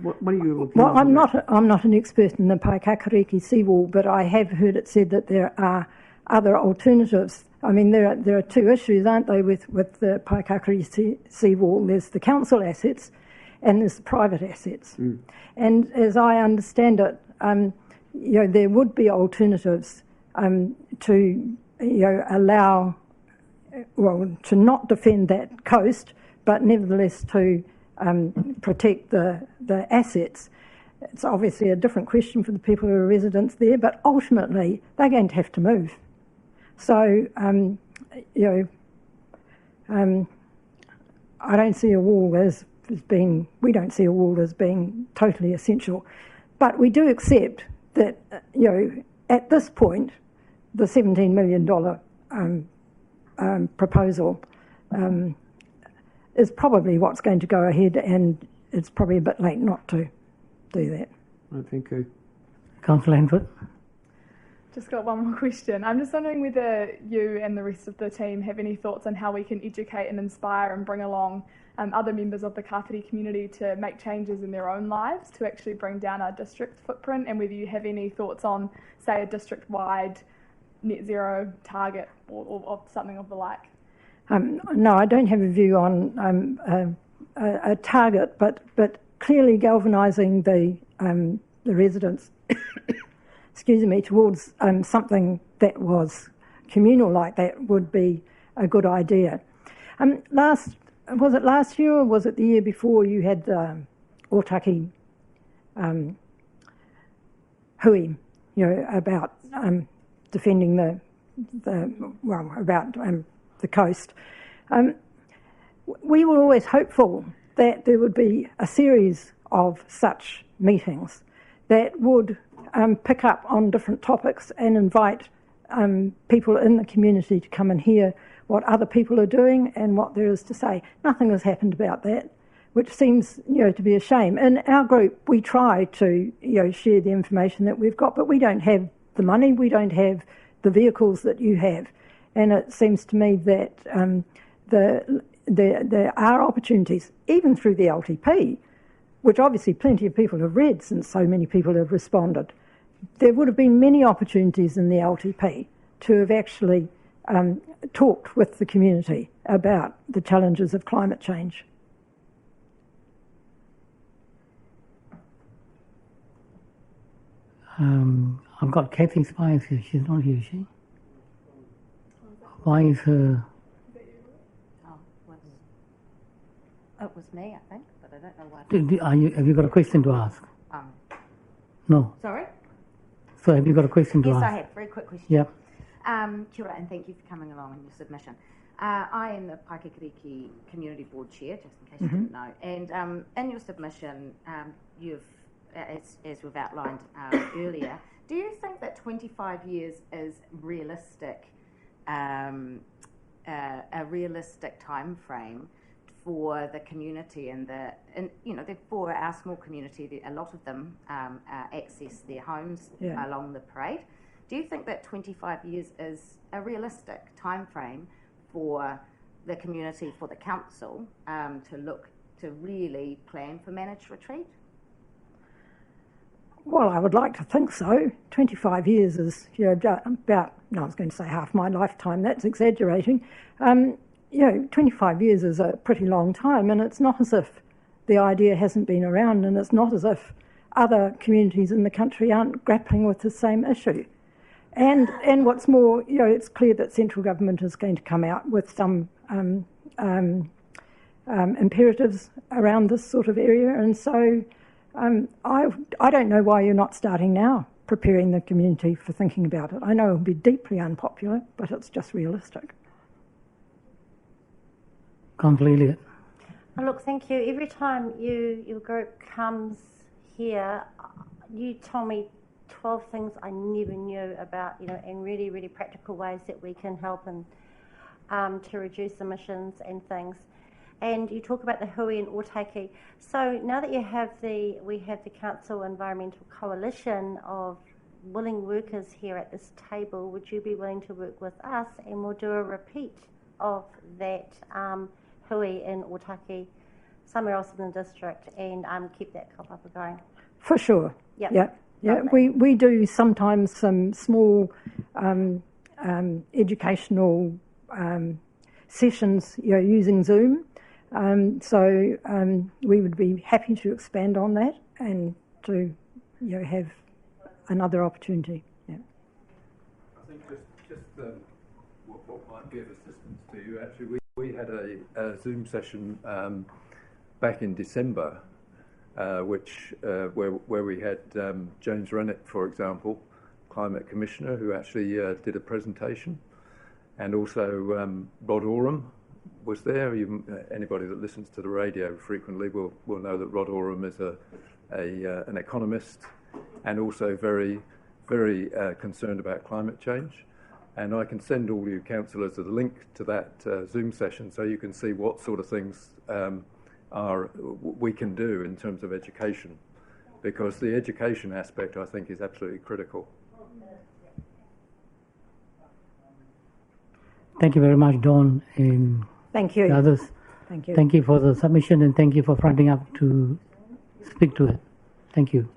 What are you? Well, I'm not an expert in the Paikakariki seawall, but I have heard it said that there are other alternatives. I mean, there are two issues, aren't they, with the Paikakariki seawall? There's the council assets and there's the private assets. Mm. And as I understand it, you know, there would be alternatives to, you know, allow, well, to not defend that coast, but nevertheless to protect the assets. It's obviously a different question for the people who are residents there, but ultimately they're going to have to move. So, you know, I don't see a wall as being, we don't see a wall as being totally essential. But we do accept that, you know, at this point, the $17 million proposal is probably what's going to go ahead, and it's probably a bit late not to do that. Thank you. Councillor Hanford. Just got one more question. I'm just wondering whether you and the rest of the team have any thoughts on how we can educate and inspire and bring along other members of the Kāpiti community to make changes in their own lives to actually bring down our district footprint, and whether you have any thoughts on, say, a district-wide net zero target or something of the like. No, I don't have a view on a target, but clearly galvanising the residents, excuse me, towards something that was communal like that would be a good idea. Was it last year or was it the year before you had the Otaki hui, you know, about defending the coast? We were always hopeful that there would be a series of such meetings that would pick up on different topics and invite people in the community to come and hear what other people are doing and what there is to say. Nothing has happened about that, which seems, you know, to be a shame. In our group, we try to, you know, share the information that we've got, but we don't have the money, we don't have the vehicles that you have. And it seems to me that there are opportunities, even through the LTP, which obviously plenty of people have read since so many people have responded. There would have been many opportunities in the LTP to have actually talked with the community about the challenges of climate change. I've got Kathy Spies here. She's not here, is she? Why is her... It was me, I think, but I don't know why. Have you got a question to ask? No. Sorry? So have you got a question to ask? Yes, I have. Very quick question. Yep. Kia ora, and thank you for coming along in your submission. I am the Paikakariki Community Board Chair, just in case you didn't know. And in your submission, you've, as we've outlined earlier, do you think that 25 years is realistic, a realistic time frame for the community and you know, for our small community, a lot of them access their homes along the parade. Do you think that 25 years is a realistic time frame for the community, for the council, to really plan for managed retreat? Well, I would like to think so. 25 years is, about, no, I was going to say half my lifetime, that's exaggerating. 25 years is a pretty long time, and it's not as if the idea hasn't been around, and it's not as if other communities in the country aren't grappling with the same issue. And what's more, it's clear that central government is going to come out with some imperatives around this sort of area, and so I don't know why you're not starting now, preparing the community for thinking about it. I know it will be deeply unpopular, but it's just realistic. Completely. Look, thank you. Every time your group comes here, you tell me 12 things I never knew about, and really, really practical ways that we can help and to reduce emissions and things. And you talk about the hui and Ōtaki. So now that we have the Council Environmental Coalition of willing workers here at this table, would you be willing to work with us, and we'll do a repeat of that hui in Ōtaki somewhere else in the district, and keep that kaupapa going? For sure. Yep. Yeah. We do sometimes some small educational sessions, using Zoom. So we would be happy to expand on that and to have another opportunity. Yeah. I think just what might be of assistance to you, actually, we had a Zoom session back in December, where we had James Rennick, for example, Climate Commissioner, who actually did a presentation, and also Rod Oram was there. Anybody that listens to the radio frequently will know that Rod Oram is an economist and also very, very concerned about climate change. And I can send all you councillors a link to that Zoom session so you can see what sort of things we can do in terms of education, because the education aspect, I think, is absolutely critical. Thank you very much, Dawn, and thank you. Others. Thank you. Thank you for the submission, and thank you for fronting up to speak to it. Thank you.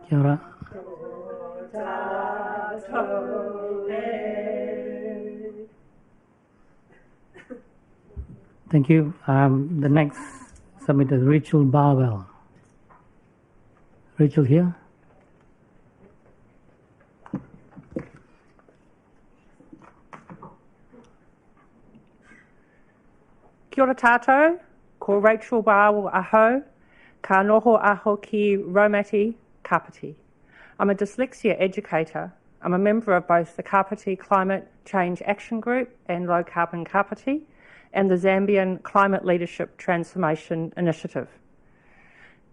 Kia ora. Thank you. The next submitter is Rachel Barwell. Rachel here? Kia ora tātou, ko Rachel Barwell aho, ka noho aho ki Raumati, Kāpiti. I'm a dyslexia educator. I'm a member of both the Kāpiti Climate Change Action Group and Low Carbon Kāpiti, and the Zambian Climate Leadership Transformation Initiative.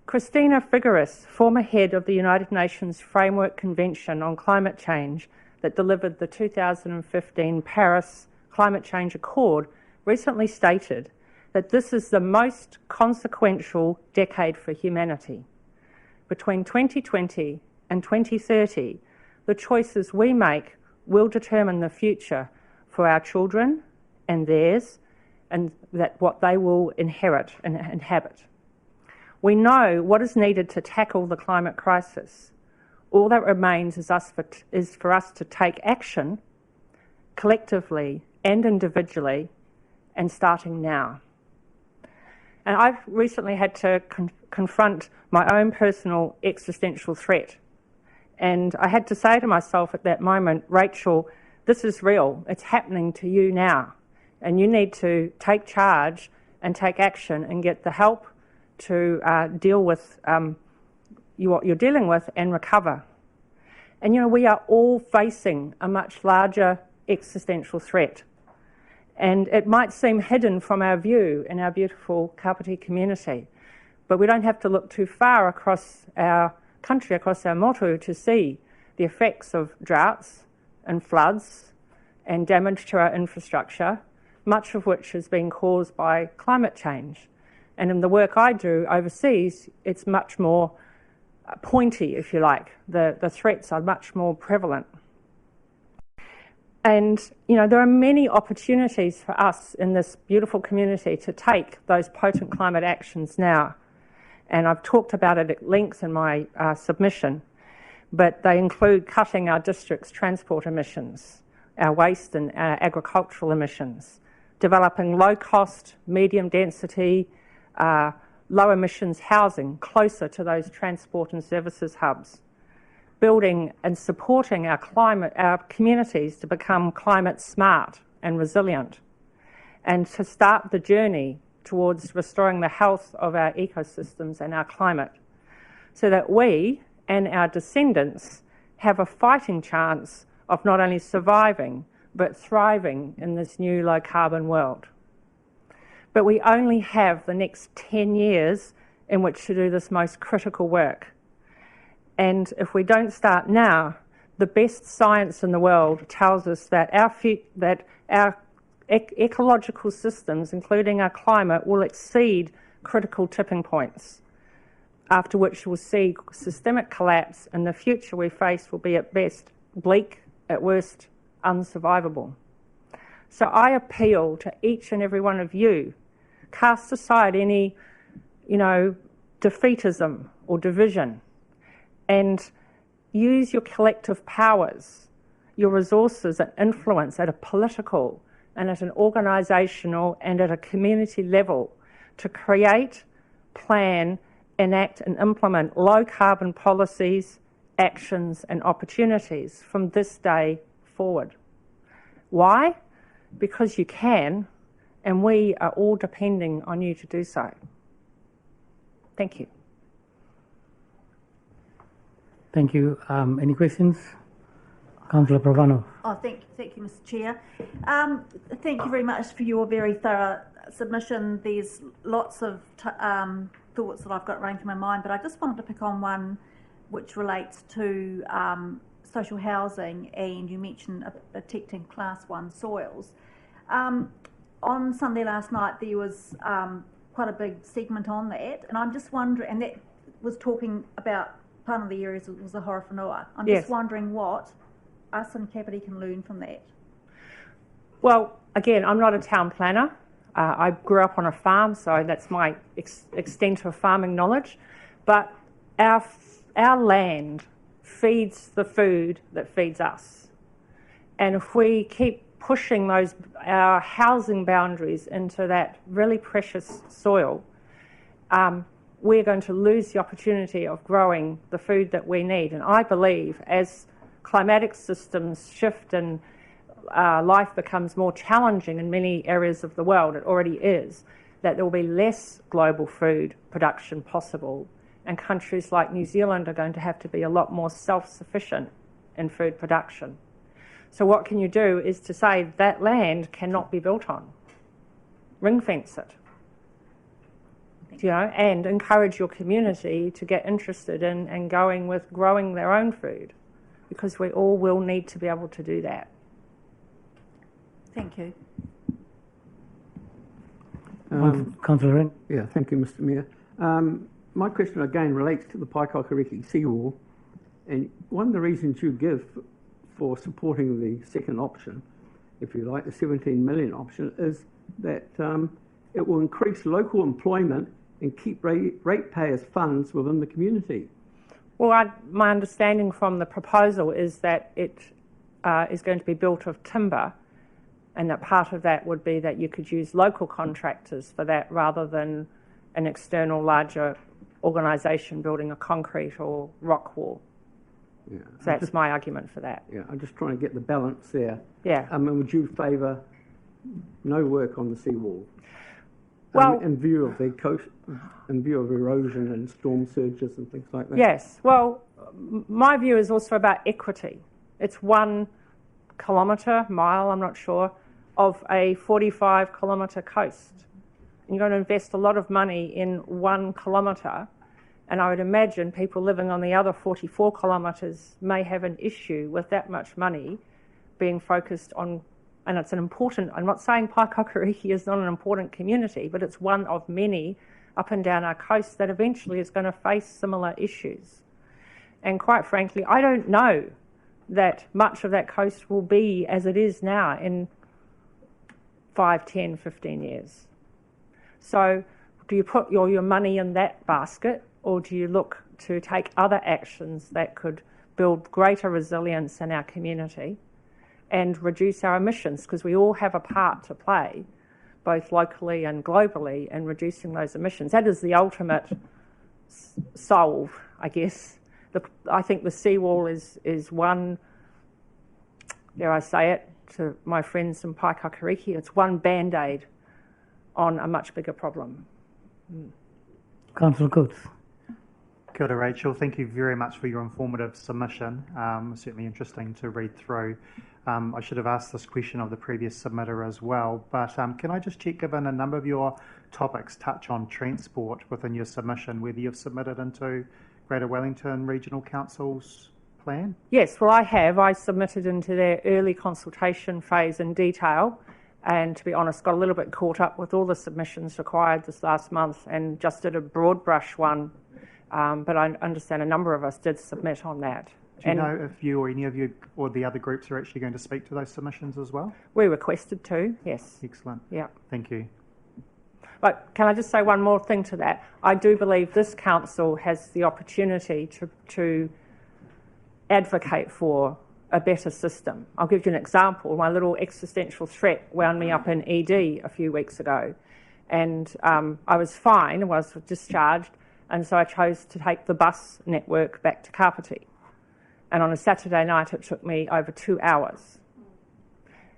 Christina Figueres, former head of the United Nations Framework Convention on Climate Change that delivered the 2015 Paris Climate Change Accord, recently stated that this is the most consequential decade for humanity. Between 2020 and 2030, the choices we make will determine the future for our children and theirs, and what they will inherit and inhabit. We know what is needed to tackle the climate crisis. All that remains is for us to take action collectively and individually, and starting now. And I've recently had to confront my own personal existential threat. And I had to say to myself at that moment, Rachel, this is real. It's happening to you now. And you need to take charge and take action and get the help to deal with what you're dealing with and recover. And we are all facing a much larger existential threat. And it might seem hidden from our view in our beautiful Kāpiti community, But we don't have to look too far across our country, across our motu, to see the effects of droughts and floods and damage to our infrastructure, much of which has been caused by climate change. And in the work I do overseas, it's much more pointy, if you like. The threats are much more prevalent. And, you know, there are many opportunities for us in this beautiful community to take those potent climate actions now. And I've talked about it at length in my submission, but they include cutting our district's transport emissions, our waste and agricultural emissions, developing low-cost, medium-density, low-emissions housing closer to those transport and services hubs, building and supporting our communities to become climate smart and resilient, and to start the journey towards restoring the health of our ecosystems and our climate, so that we and our descendants have a fighting chance of not only surviving but thriving in this new low-carbon world. But we only have the next 10 years in which to do this most critical work. And if we don't start now, the best science in the world tells us that our ecological systems, including our climate, will exceed critical tipping points, after which we'll see systemic collapse, and the future we face will be at best bleak, at worst unsurvivable. So I appeal to each and every one of you, cast aside any, defeatism or division, and use your collective powers, your resources and influence at a political and at an organisational and at a community level to create, plan, enact and implement low-carbon policies, actions and opportunities from this day forward. Why? Because you can, and we are all depending on you to do so. Thank you. Thank you. Any questions? Councillor Pravanov. Oh, thank you, Mr. Chair. Thank you very much for your very thorough submission. There's lots of thoughts that I've got running through my mind, but I just wanted to pick on one which relates to social housing, and you mentioned protecting Class 1 soils. On Sunday last night, there was quite a big segment on that, and I'm just wondering, and that was talking about part of the areas was the Hora Whenua. I'm just wondering what us in Kāpiti can learn from that. Well, again, I'm not a town planner. I grew up on a farm, so that's my extent of farming knowledge. But our land feeds the food that feeds us. And if we keep pushing our housing boundaries into that really precious soil, we're going to lose the opportunity of growing the food that we need. And I believe as climatic systems shift and life becomes more challenging in many areas of the world, it already is, that there will be less global food production possible, and countries like New Zealand are going to have to be a lot more self-sufficient in food production. So what can you do is to say that land cannot be built on. Ring fence it. And encourage your community to get interested in and going with growing their own food, because we all will need to be able to do that. Thank you. Councillor Ring. Yeah, thank you, Mr. Mayor. My question again relates to the Paikakariki seawall, and one of the reasons you give for supporting the second option, if you like, the 17 million option, is that it will increase local employment and keep ratepayers' funds within the community. Well, my understanding from the proposal is that it is going to be built of timber, and that part of that would be that you could use local contractors for that rather than an external larger organisation building a concrete or rock wall. Yeah, so that's my argument for that. Yeah, I'm just trying to get the balance there. Yeah. Would you favour no work on the seawall? Well, in view of the coast, in view of erosion and storm surges and things like that. Yes. Well, my view is also about equity. It's 1 kilometre, mile, I'm not sure, of a 45-kilometre coast. you're going to invest a lot of money in 1 kilometre, and I would imagine people living on the other 44 kilometres may have an issue with that much money being focused on, and it's an important, I'm not saying Paikakariki is not an important community, but it's one of many up and down our coast that eventually is going to face similar issues. And quite frankly, I don't know that much of that coast will be as it is now in 5, 10, 15 years. So do you put your money in that basket, or do you look to take other actions that could build greater resilience in our community and reduce our emissions? Because we all have a part to play, both locally and globally, in reducing those emissions. That is the ultimate solve, I guess. I think the seawall is one, dare I say it, to my friends in Paikakariki, it's one band-aid on a much bigger problem. Councillor Coates. Kia ora, Rachel. Thank you very much for your informative submission. Certainly interesting to read through. I should have asked this question of the previous submitter as well, but can I just check, given a number of your topics touch on transport within your submission, whether you've submitted into Greater Wellington Regional Council's plan? Yes, well I have. I submitted into their early consultation phase in detail, and to be honest, got a little bit caught up with all the submissions required this last month and just did a broad brush one, but I understand a number of us did submit on that. Do you know if you or any of you or the other groups are actually going to speak to those submissions as well? We requested to, yes. Excellent. Yeah. Thank you. But can I just say one more thing to that? I do believe this council has the opportunity to advocate for a better system. I'll give you an example. My little existential threat wound me up in ED a few weeks ago, and I was fine, I was discharged, and so I chose to take the bus network back to Kāpiti. And on a Saturday night, it took me over 2 hours.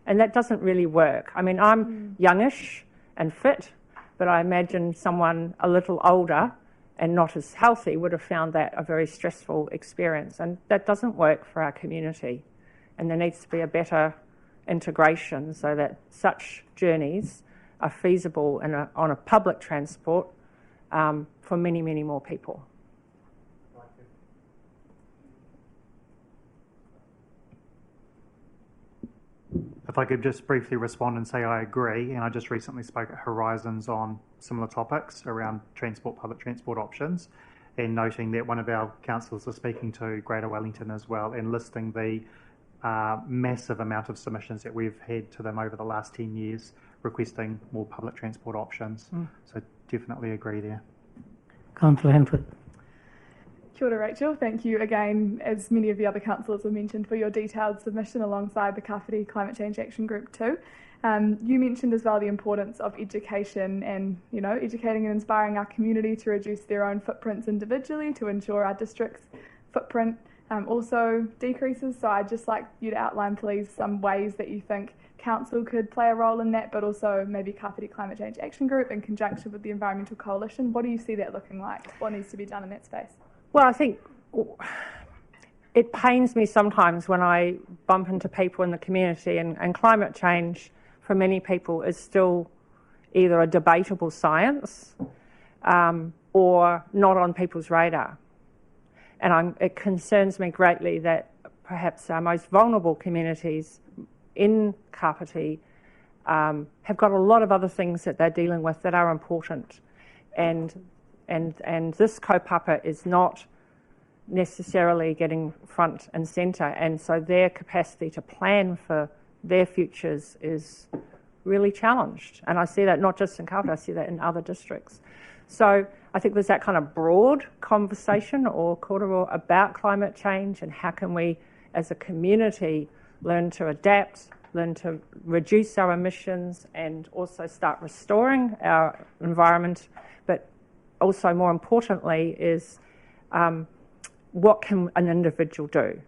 And that doesn't really work. I mean, I'm youngish and fit, but I imagine someone a little older and not as healthy would have found that a very stressful experience. And that doesn't work for our community. And there needs to be a better integration so that such journeys are feasible on a public transport for many, many more people. If I could just briefly respond and say I agree, and I just recently spoke at Horizons on similar topics around public transport options, and noting that one of our councillors is speaking to Greater Wellington as well, and listing the massive amount of submissions that we've had to them over the last 10 years requesting more public transport options. So definitely agree there. Councillor Hanford. Kia ora, Rachel. Thank you again, as many of the other councillors have mentioned, for your detailed submission alongside the Kāpiti Climate Change Action Group too. You mentioned as well the importance of education and, educating and inspiring our community to reduce their own footprints individually to ensure our district's footprint also decreases. So I'd just like you to outline, please, some ways that you think council could play a role in that, but also maybe Kāpiti Climate Change Action Group in conjunction with the Environmental Coalition. What do you see that looking like? What needs to be done in that space? Well, I think it pains me sometimes when I bump into people in the community, and climate change for many people is still either a debatable science or not on people's radar. And it concerns me greatly that perhaps our most vulnerable communities in Kāpiti have got a lot of other things that they're dealing with that are important. And this kaupapa is not necessarily getting front and centre, and so their capacity to plan for their futures is really challenged. And I see that not just in Kāpiti, I see that in other districts. So I think there's that kind of broad conversation or korero about climate change and how can we as a community learn to adapt, learn to reduce our emissions and also start restoring our environment. But also more importantly is what can an individual do?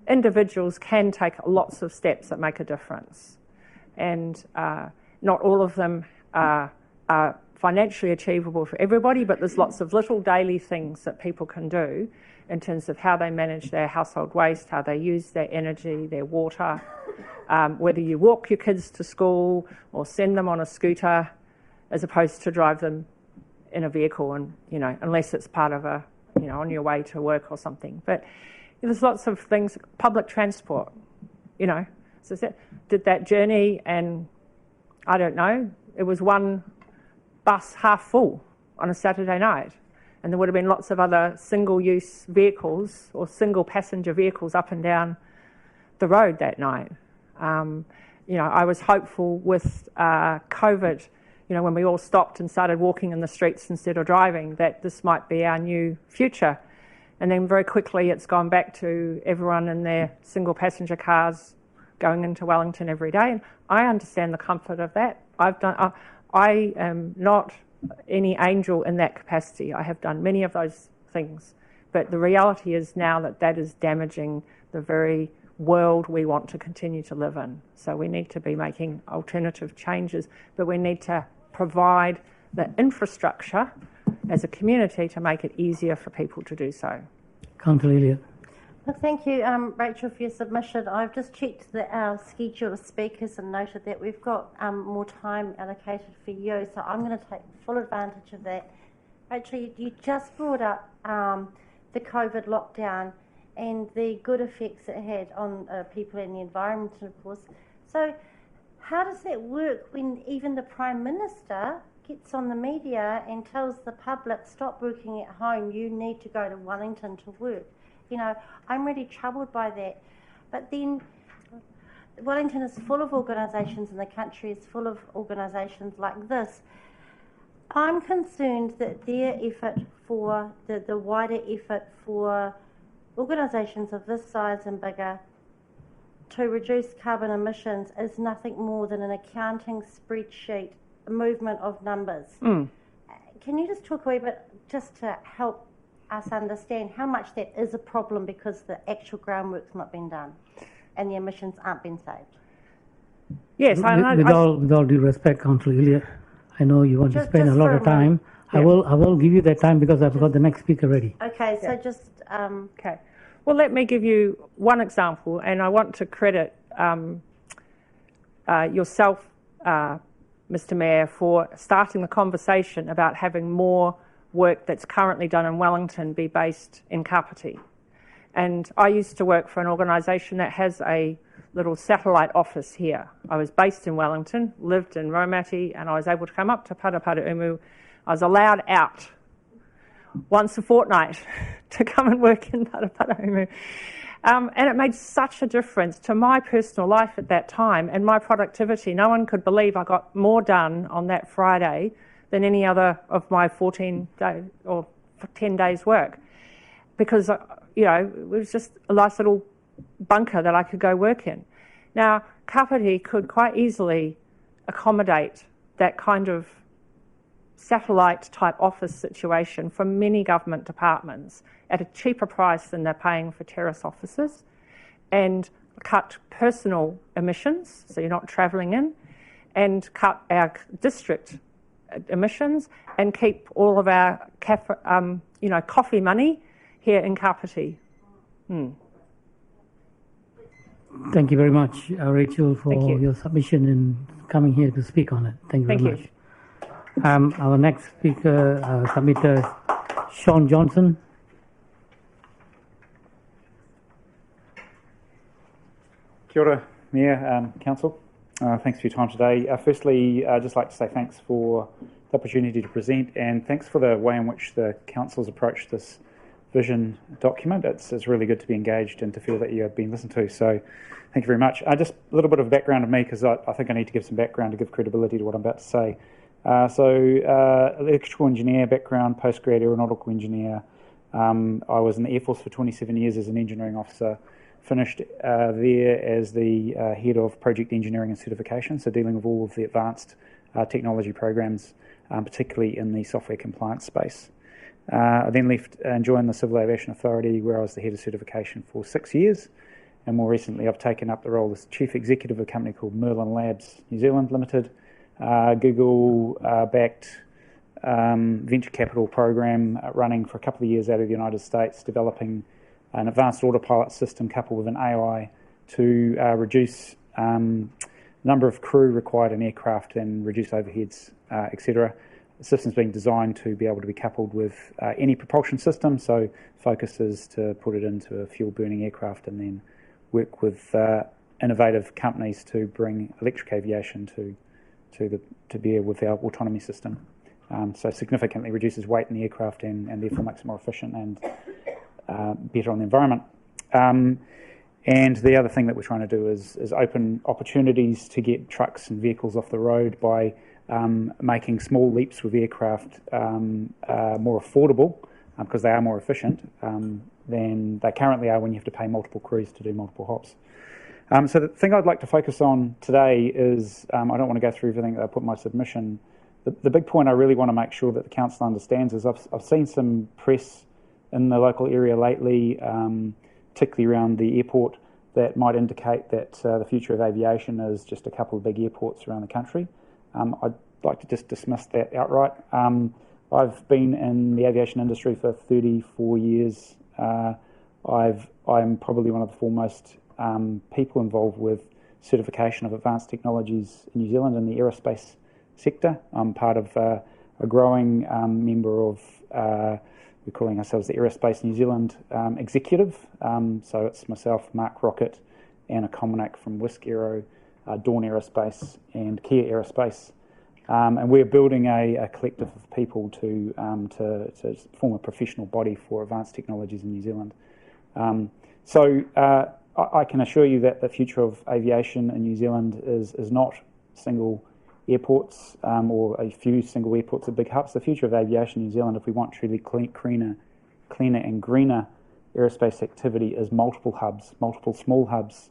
Individuals can take lots of steps that make a difference, and not all of them are financially achievable for everybody, but there's lots of little daily things that people can do in terms of how they manage their household waste, how they use their energy, their water, whether you walk your kids to school or send them on a scooter. as opposed to drive them in a vehicle, and unless it's part of a on your way to work or something. But there's lots of things. Public transport, so did that journey, and I don't know, it was one bus half full on a Saturday night, and there would have been lots of other single-use vehicles or single-passenger vehicles up and down the road that night. I was hopeful with COVID, when we all stopped and started walking in the streets instead of driving, that this might be our new future. And then very quickly it's gone back to everyone in their single-passenger cars going into Wellington every day. And I understand the comfort of that. I am not any angel in that capacity. I have done many of those things. But the reality is now that is damaging the very world we want to continue to live in. So we need to be making alternative changes, but we need to provide the infrastructure as a community to make it easier for people to do so. Councillor Elliott. Well, thank you, Rachel, for your submission. I've just checked our schedule of speakers and noted that we've got more time allocated for you, so I'm going to take full advantage of that. Rachel, you just brought up the COVID lockdown and the good effects it had on people and the environment, of course. So how does that work when even the Prime Minister gets on the media and tells the public, stop working at home, you need to go to Wellington to work? I'm really troubled by that. But then Wellington is full of organisations and the country is full of organisations like this. I'm concerned that their effort for, the wider effort for organisations of this size and bigger to reduce carbon emissions is nothing more than an accounting spreadsheet, a movement of numbers. Can you just talk a wee bit, just to help us understand how much that is a problem because the actual groundwork's not been done and the emissions aren't being saved? Yes, with all due respect, Councillor Elliott, I know you want to spend a lot of time. Yeah. I will give you that time because I've got the next speaker ready. Okay, so just... Okay. Well, let me give you one example, and I want to credit yourself, Mr Mayor, for starting the conversation about having more work that's currently done in Wellington be based in Kāpiti. And I used to work for an organisation that has a little satellite office here. I was based in Wellington, lived in Raumati, and I was able to come up to Paraparaumu. I was allowed out once a fortnight to come and work in Paraparaumu. And it made such a difference to my personal life at that time and my productivity. No one could believe I got more done on that Friday than any other of my 14 days or 10 days work, because it was just a nice little bunker that I could go work in. Now, Kāpiti could quite easily accommodate that kind of satellite type office situation from many government departments at a cheaper price than they're paying for terrace offices, and cut personal emissions, so you're not travelling in, and cut our district emissions, and keep all of our coffee money here in Kāpiti. Thank you very much, Rachel, for your submission and coming here to speak on it. Thank you very much. Our next speaker, submitter, Sean Johnson. Kia ora, Mayor, Council. Thanks for your time today. Firstly, I'd just like to say thanks for the opportunity to present, and thanks for the way in which the Council's approached this vision document. It's really good to be engaged and to feel that you have been listened to. So thank you very much. Just a little bit of background of me, because I think I need to give some background to give credibility to what I'm about to say. Electrical engineer background, postgrad aeronautical engineer. I was in the Air Force for 27 years as an engineering officer. Finished there as the head of project engineering and certification, so dealing with all of the advanced technology programs, particularly in the software compliance space. I then left and joined the Civil Aviation Authority, where I was the head of certification for 6 years, and more recently I've taken up the role as chief executive of a company called Merlin Labs New Zealand Limited, Google-backed venture capital program running for a couple of years out of the United States, developing an advanced autopilot system coupled with an AI to reduce number of crew required in aircraft and reduce overheads, etc. The system's being designed to be able to be coupled with any propulsion system, so focus is to put it into a fuel-burning aircraft and then work with innovative companies to bring electric aviation to bear with our autonomy system. So significantly reduces weight in the aircraft and therefore makes it more efficient and better on the environment. And the other thing that we're trying to do is open opportunities to get trucks and vehicles off the road by making small leaps with aircraft more affordable because they are more efficient than they currently are when you have to pay multiple crews to do multiple hops. So the thing I'd like to focus on today is, I don't want to go through everything that I put in my submission. The big point I really want to make sure that the council understands is I've seen some press in the local area lately, particularly around the airport, that might indicate that the future of aviation is just a couple of big airports around the country. I'd like to just dismiss that outright. I've been in the aviation industry for 34 years. I'm probably one of the foremost people involved with certification of advanced technologies in New Zealand in the aerospace sector. I'm part of a growing member of, we're calling ourselves the Aerospace New Zealand Executive. So it's myself, Mark Rocket, Anna Komanek from Whisk Aero, Dawn Aerospace and Kia Aerospace. And we're building a collective of people to form a professional body for advanced technologies in New Zealand. So I can assure you that the future of aviation in New Zealand is not single airports or a few single airports at big hubs. The future of aviation in New Zealand, if we want truly cleaner and greener aerospace activity, is multiple hubs, multiple small hubs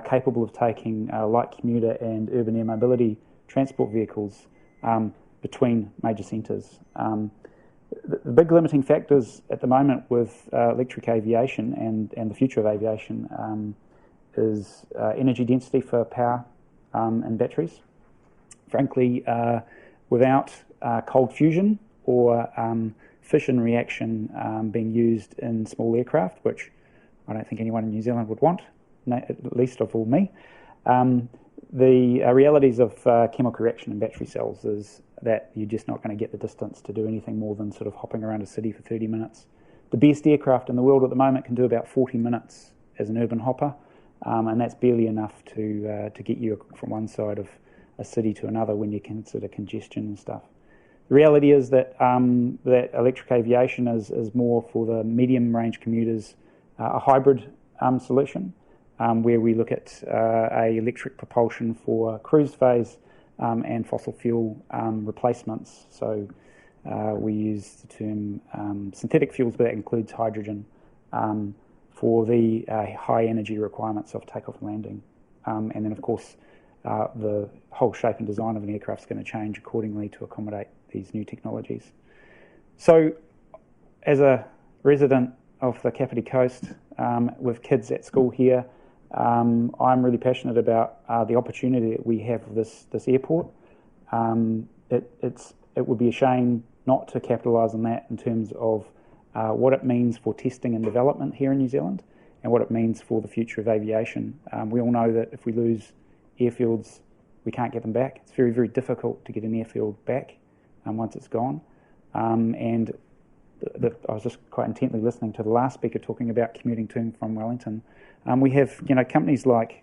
capable of taking light commuter and urban air mobility transport vehicles between major centres. The big limiting factors at the moment with electric aviation and the future of aviation is energy density for power and batteries. Frankly, without cold fusion or fission reaction being used in small aircraft, which I don't think anyone in New Zealand would want, at least of all me, the realities of chemical reaction in battery cells is that you're just not going to get the distance to do anything more than sort of hopping around a city for 30 minutes. The best aircraft in the world at the moment can do about 40 minutes as an urban hopper, and that's barely enough to get you from one side of a city to another when you consider congestion and stuff. The reality is that that electric aviation is more for the medium range commuters, a hybrid solution, where we look at a electric propulsion for cruise phase and fossil fuel replacements. So we use the term synthetic fuels, but that includes hydrogen for the high energy requirements of takeoff and landing. And then, of course, the whole shape and design of an aircraft is going to change accordingly to accommodate these new technologies. So, as a resident of the Kāpiti coast with kids at school here, I'm really passionate about the opportunity that we have with this airport. It would be a shame not to capitalise on that in terms of what it means for testing and development here in New Zealand and what it means for the future of aviation. We all know that if we lose airfields, we can't get them back. It's very, very difficult to get an airfield back once it's gone. And I was just quite intently listening to the last speaker talking about commuting to and from Wellington. We have, companies like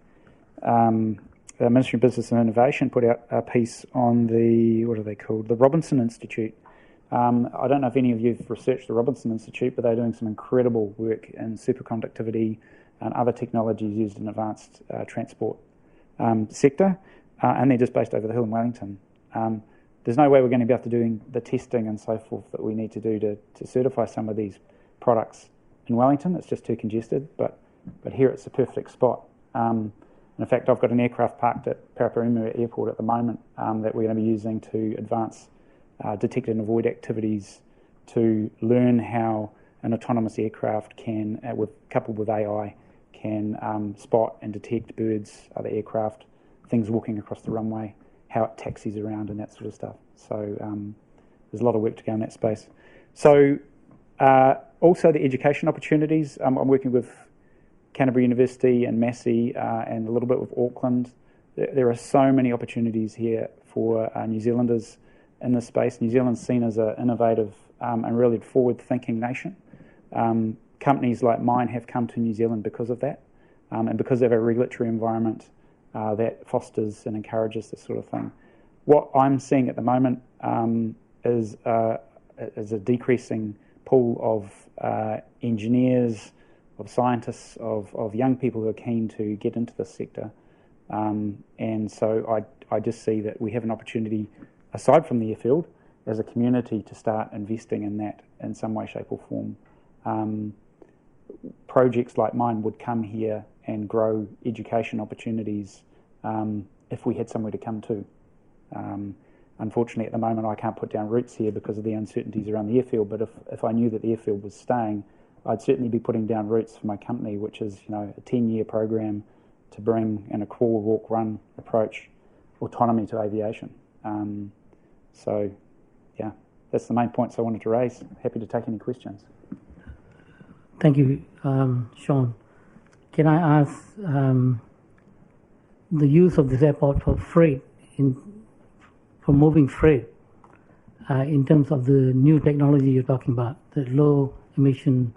the Ministry of Business and Innovation put out a piece on the, what are they called, the Robinson Institute. I don't know if any of you have researched the Robinson Institute, but they're doing some incredible work in superconductivity and other technologies used in advanced transport sector, and they're just based over the hill in Wellington. There's no way we're going to be able to do the testing and so forth that we need to do to certify some of these products in Wellington. It's just too congested, but here it's a perfect spot. In fact, I've got an aircraft parked at Paraparaumu Airport at the moment that we're going to be using to advance detect and avoid activities to learn how an autonomous aircraft can, coupled with AI, can spot and detect birds, other aircraft, things walking across the runway, how it taxis around and that sort of stuff. So there's a lot of work to go in that space. So also the education opportunities. I'm working with Canterbury University and Massey and a little bit with Auckland there are so many opportunities here for New Zealanders in this space. New Zealand's seen as an innovative and really forward-thinking nation. Companies like mine have come to New Zealand because of that, and because of our regulatory environment that fosters and encourages this sort of thing. What I'm seeing at the moment is a decreasing pool of engineers, of scientists, of young people who are keen to get into this sector. And so I just see that we have an opportunity, aside from the airfield, as a community to start investing in that in some way, shape or form. Projects like mine would come here and grow education opportunities if we had somewhere to come to. Unfortunately, at the moment, I can't put down roots here because of the uncertainties around the airfield, but if I knew that the airfield was staying, I'd certainly be putting down roots for my company, which is, you know, a 10-year program to bring in a crawl, walk, run approach autonomy to aviation. So, yeah, that's the main points I wanted to raise. Happy to take any questions. Thank you, Sean. Can I ask the use of this airport for freight, for moving freight, in terms of the new technology you're talking about, the low emission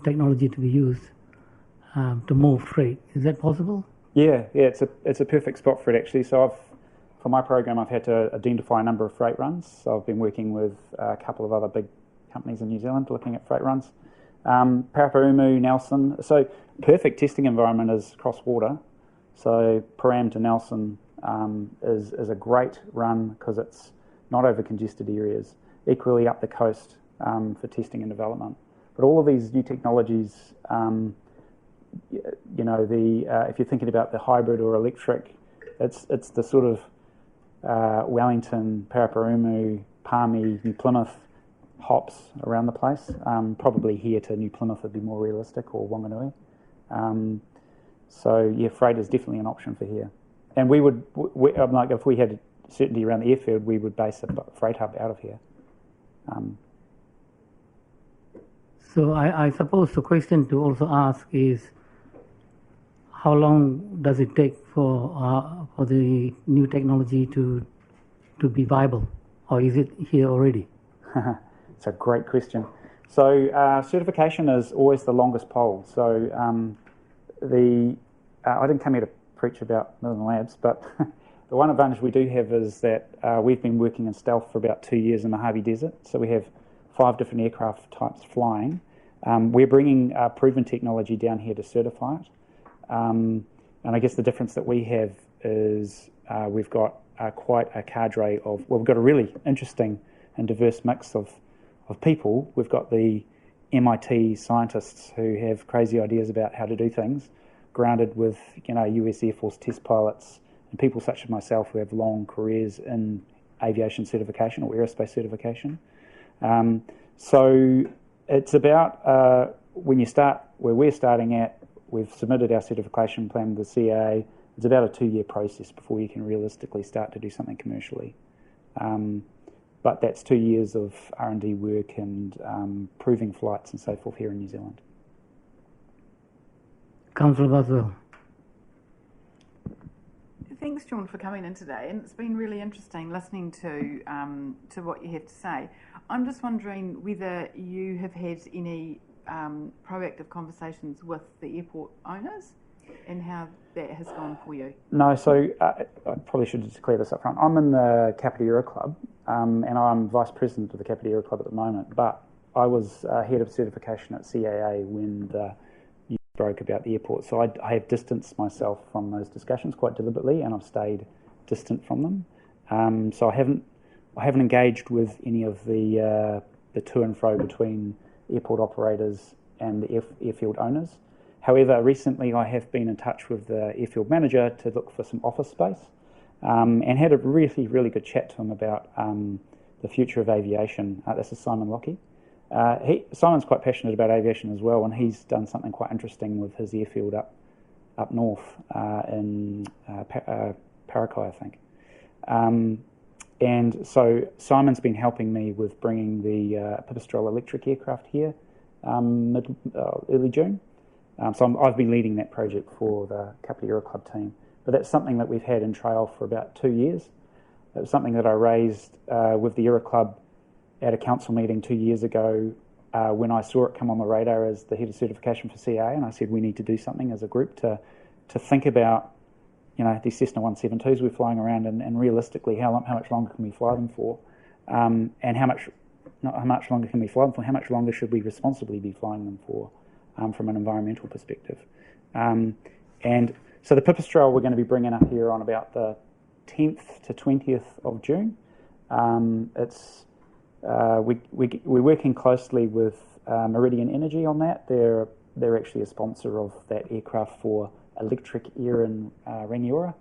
technology to be used to move freight? Is that possible? Yeah, it's a perfect spot for it actually. So for my program, I've had to identify a number of freight runs. So I've been working with a couple of other big companies in New Zealand looking at freight runs. Paraparaumu, Nelson. So perfect testing environment is cross-border. So Param to Nelson is a great run because it's not over congested areas. Equally up the coast for testing and development. But all of these new technologies, you know, if you're thinking about the hybrid or electric, it's the sort of Wellington, Paraparaumu, Palmy, New Plymouth hops around the place. Probably here to New Plymouth would be more realistic, or Wanganui. So yeah, freight is definitely an option for here. And we would, like if we had certainty around the airfield, we would base a freight hub out of here. So I suppose the question to also ask is, how long does it take for the new technology to be viable, or is it here already? It's a great question. So certification is always the longest pole. So I didn't come here to preach about Northern Labs, but the one advantage we do have is that we've been working in stealth for about 2 years in the Mojave Desert. So we have 5 different aircraft types flying. We're bringing proven technology down here to certify it. And I guess the difference that we have is we've got quite a cadre of, well, we've got a really interesting and diverse mix of people. We've got the MIT scientists who have crazy ideas about how to do things, grounded with, you know, US Air Force test pilots and people such as myself who have long careers in aviation certification or aerospace certification. So it's about when you start where we're starting at, we've submitted our certification plan with the CAA. It's about a 2-year process before you can realistically start to do something commercially. But that's 2 years of R&D work and proving flights and so forth here in New Zealand. Councillor Boswell. Thanks, John, for coming in today, and it's been really interesting listening to what you have to say. I'm just wondering whether you have had any proactive conversations with the airport owners and how that has gone for you. No, so I probably should just clear this up front. I'm in the Kāpiti Aero Club, and I'm vice president of the Kāpiti Aero Club at the moment, but I was head of certification at CAA when the news broke about the airport. So I have distanced myself from those discussions quite deliberately, and I've stayed distant from them. So I haven't engaged with any of the to and fro between airport operators and the airfield owners. However, recently I have been in touch with the airfield manager to look for some office space, and had a really, really good chat to him about the future of aviation. This is Simon Lockie. Simon's quite passionate about aviation as well, and he's done something quite interesting with his airfield up north in Parakai, I think. And so Simon's been helping me with bringing the Pipistrel electric aircraft here early June. So I've been leading that project for the Kāpiti Aero Club team. but that's something that we've had in trail for about 2 years. It was something that I raised with the Era Club at a council meeting 2 years ago when I saw it come on the radar as the head of certification for CA, and I said we need to do something as a group to think about, these Cessna 172s we're flying around, and realistically how much longer can we fly them for, and not how much longer can we fly them for, how much longer should we responsibly be flying them for from an environmental perspective. And so the pipistrelle we're going to be bringing up here on about the 10th to 20th of June. We're working closely with Meridian Energy on that. They're actually a sponsor of that aircraft for Electric Air in Rangiora.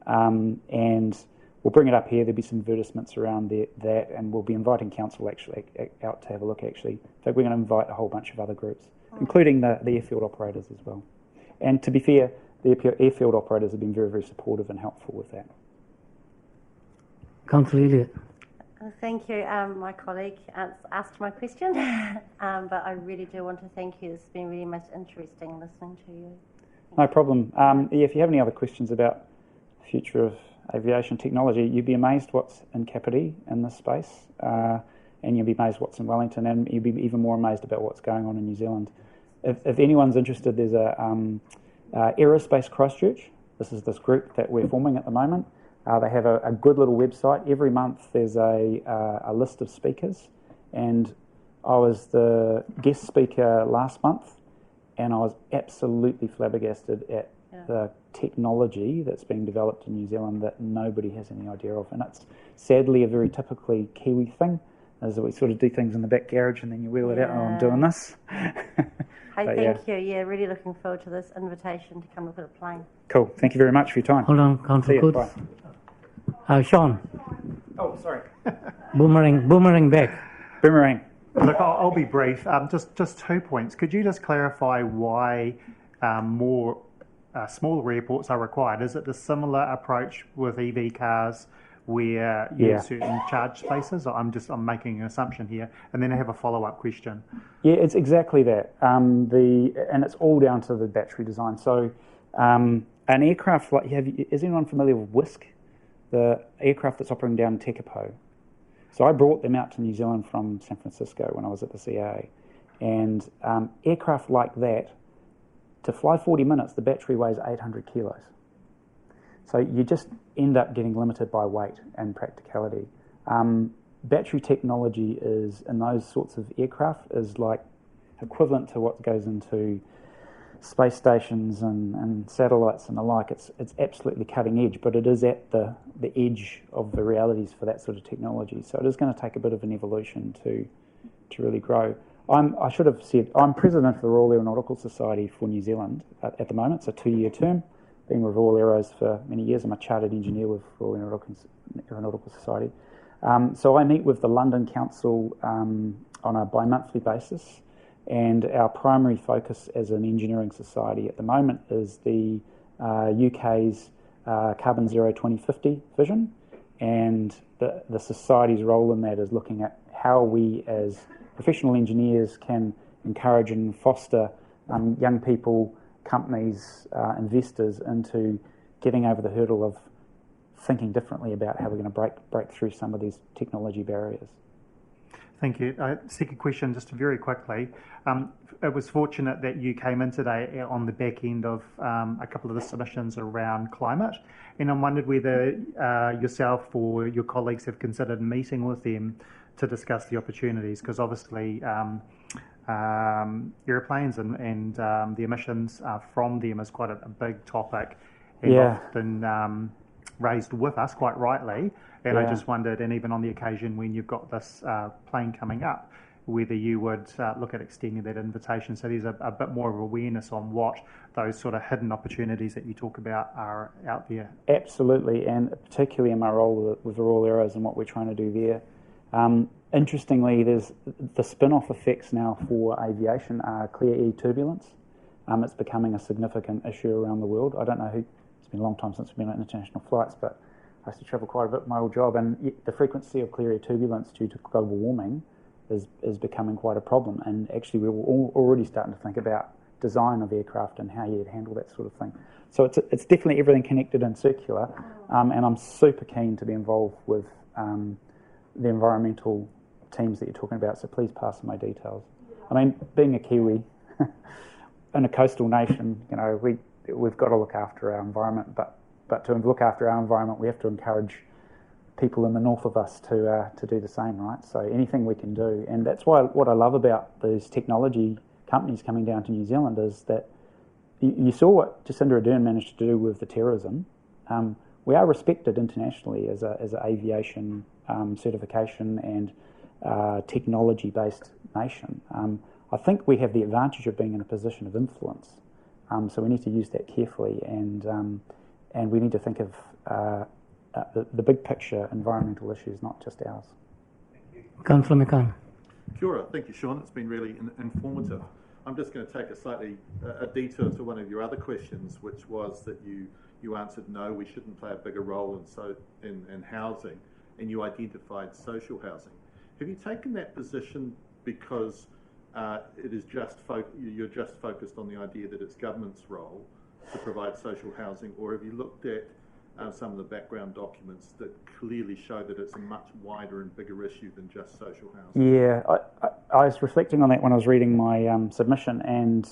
And we'll bring it up here. There'll be some advertisements around that, and we'll be inviting council actually out to have a look actually. In fact, we're going to invite a whole bunch of other groups, including the airfield operators as well. And to be fair, the airfield operators have been very, very supportive and helpful with that. Councillor Elliott. Thank you. My colleague asked my question, but I really do want to thank you. It's been really most interesting listening to you. No problem. If you have any other questions about the future of aviation technology, you'd be amazed what's in Kāpiti in this space, and you'll be amazed what's in Wellington, and you'll be even more amazed about what's going on in New Zealand. If anyone's interested, there's a Aerospace Christchurch. This is this group that we're forming at the moment. They have a good little website. Every month there's a list of speakers, and I was the guest speaker last month, and I was absolutely flabbergasted at the technology that's being developed in New Zealand that nobody has any idea of. And it's sadly a very typically Kiwi thing, is that we sort of do things in the back garage and then you wheel it out, oh, I'm doing this. Thank you. Yeah, really looking forward to this invitation to come look at a plane. Cool. Thank you very much for your time. Hold on, Councillor Coates. Sean. Oh, sorry. Boomerang back. Boomerang. Look, I'll be brief. Just 2 points. Could you just clarify why more smaller airports are required? Is it the similar approach with EV cars where you have certain charge spaces? I'm making an assumption here, and then I have a follow-up question. Yeah, it's exactly that. And it's all down to the battery design. So an aircraft like is anyone familiar with Whisk, the aircraft that's operating down in Tekapo? So I brought them out to New Zealand from San Francisco when I was at the CAA, and aircraft like that, to fly 40 minutes, the battery weighs 800 kilos. So you just end up getting limited by weight and practicality. Battery technology is, in those sorts of aircraft, is like equivalent to what goes into space stations and satellites and the like. It's absolutely cutting edge, but it is at the edge of the realities for that sort of technology. So it is going to take a bit of an evolution to really grow. I should have said, I'm president of the Royal Aeronautical Society for New Zealand at the moment. It's a 2-year term. Been with Royal Aeros for many years. I'm a chartered engineer with Royal Aeronautical Society. So I meet with the London Council on a bi-monthly basis, and our primary focus as an engineering society at the moment is the UK's Carbon Zero 2050 vision, and the society's role in that is looking at how we as professional engineers can encourage and foster young people, companies, investors into getting over the hurdle of thinking differently about how we're going to break through some of these technology barriers. Thank you. Second question, just very quickly. It was fortunate that you came in today on the back end of a couple of the submissions around climate, and I wondered whether yourself or your colleagues have considered meeting with them to discuss the opportunities, because obviously airplanes and the emissions from them is quite a big topic, and often raised with us quite rightly. And I just wondered, and even on the occasion when you've got this plane coming up, whether you would look at extending that invitation so there's a bit more of awareness on what those sort of hidden opportunities that you talk about are out there. Absolutely, and particularly in my role with the Royal Aeros and what we're trying to do there. Interestingly, there's the spin-off effects now for aviation are clear air turbulence. It's becoming a significant issue around the world. I don't know it's been a long time since we've been on international flights, but I used to travel quite a bit in my old job, and the frequency of clear air turbulence due to global warming is becoming quite a problem. And actually, we're already starting to think about design of aircraft and how you'd handle that sort of thing. So it's definitely everything connected and circular, and I'm super keen to be involved with the environmental teams that you're talking about, so please pass on my details. I mean, being a Kiwi in a coastal nation, you know, we've got to look after our environment, but to look after our environment, we have to encourage people in the north of us to do the same, right? So anything we can do, and that's why what I love about these technology companies coming down to New Zealand is that you saw what Jacinda Ardern managed to do with the terrorism. We are respected internationally as an aviation certification and technology-based nation. I think we have the advantage of being in a position of influence, so we need to use that carefully, and we need to think of the big picture environmental issues, not just ours. Councillor McCann. Kia ora. Thank you, Sean. It's been really informative. I'm just going to take a detour to one of your other questions, which was that you answered no, we shouldn't play a bigger role in housing, and you identified social housing. Have you taken that position because it is you're just focused on the idea that it's government's role to provide social housing, or have you looked at some of the background documents that clearly show that it's a much wider and bigger issue than just social housing? Yeah, I was reflecting on that when I was reading my submission, and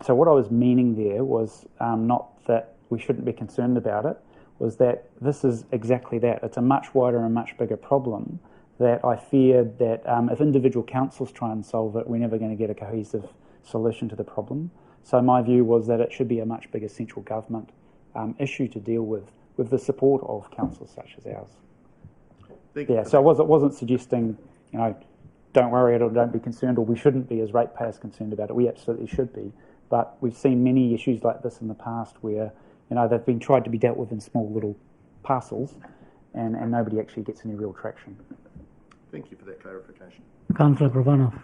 so what I was meaning there was not that we shouldn't be concerned about it, was that this is exactly that. It's a much wider and much bigger problem that I feared that if individual councils try and solve it, we're never going to get a cohesive solution to the problem. So my view was that it should be a much bigger central government issue to deal with the support of councils such as ours. Yeah, so I wasn't suggesting, you know, don't worry or don't be concerned, or we shouldn't be as ratepayers concerned about it. We absolutely should be. But we've seen many issues like this in the past where, you know, they've been tried to be dealt with in small little parcels, and nobody actually gets any real traction. Thank you for that clarification. Councillor Provanov.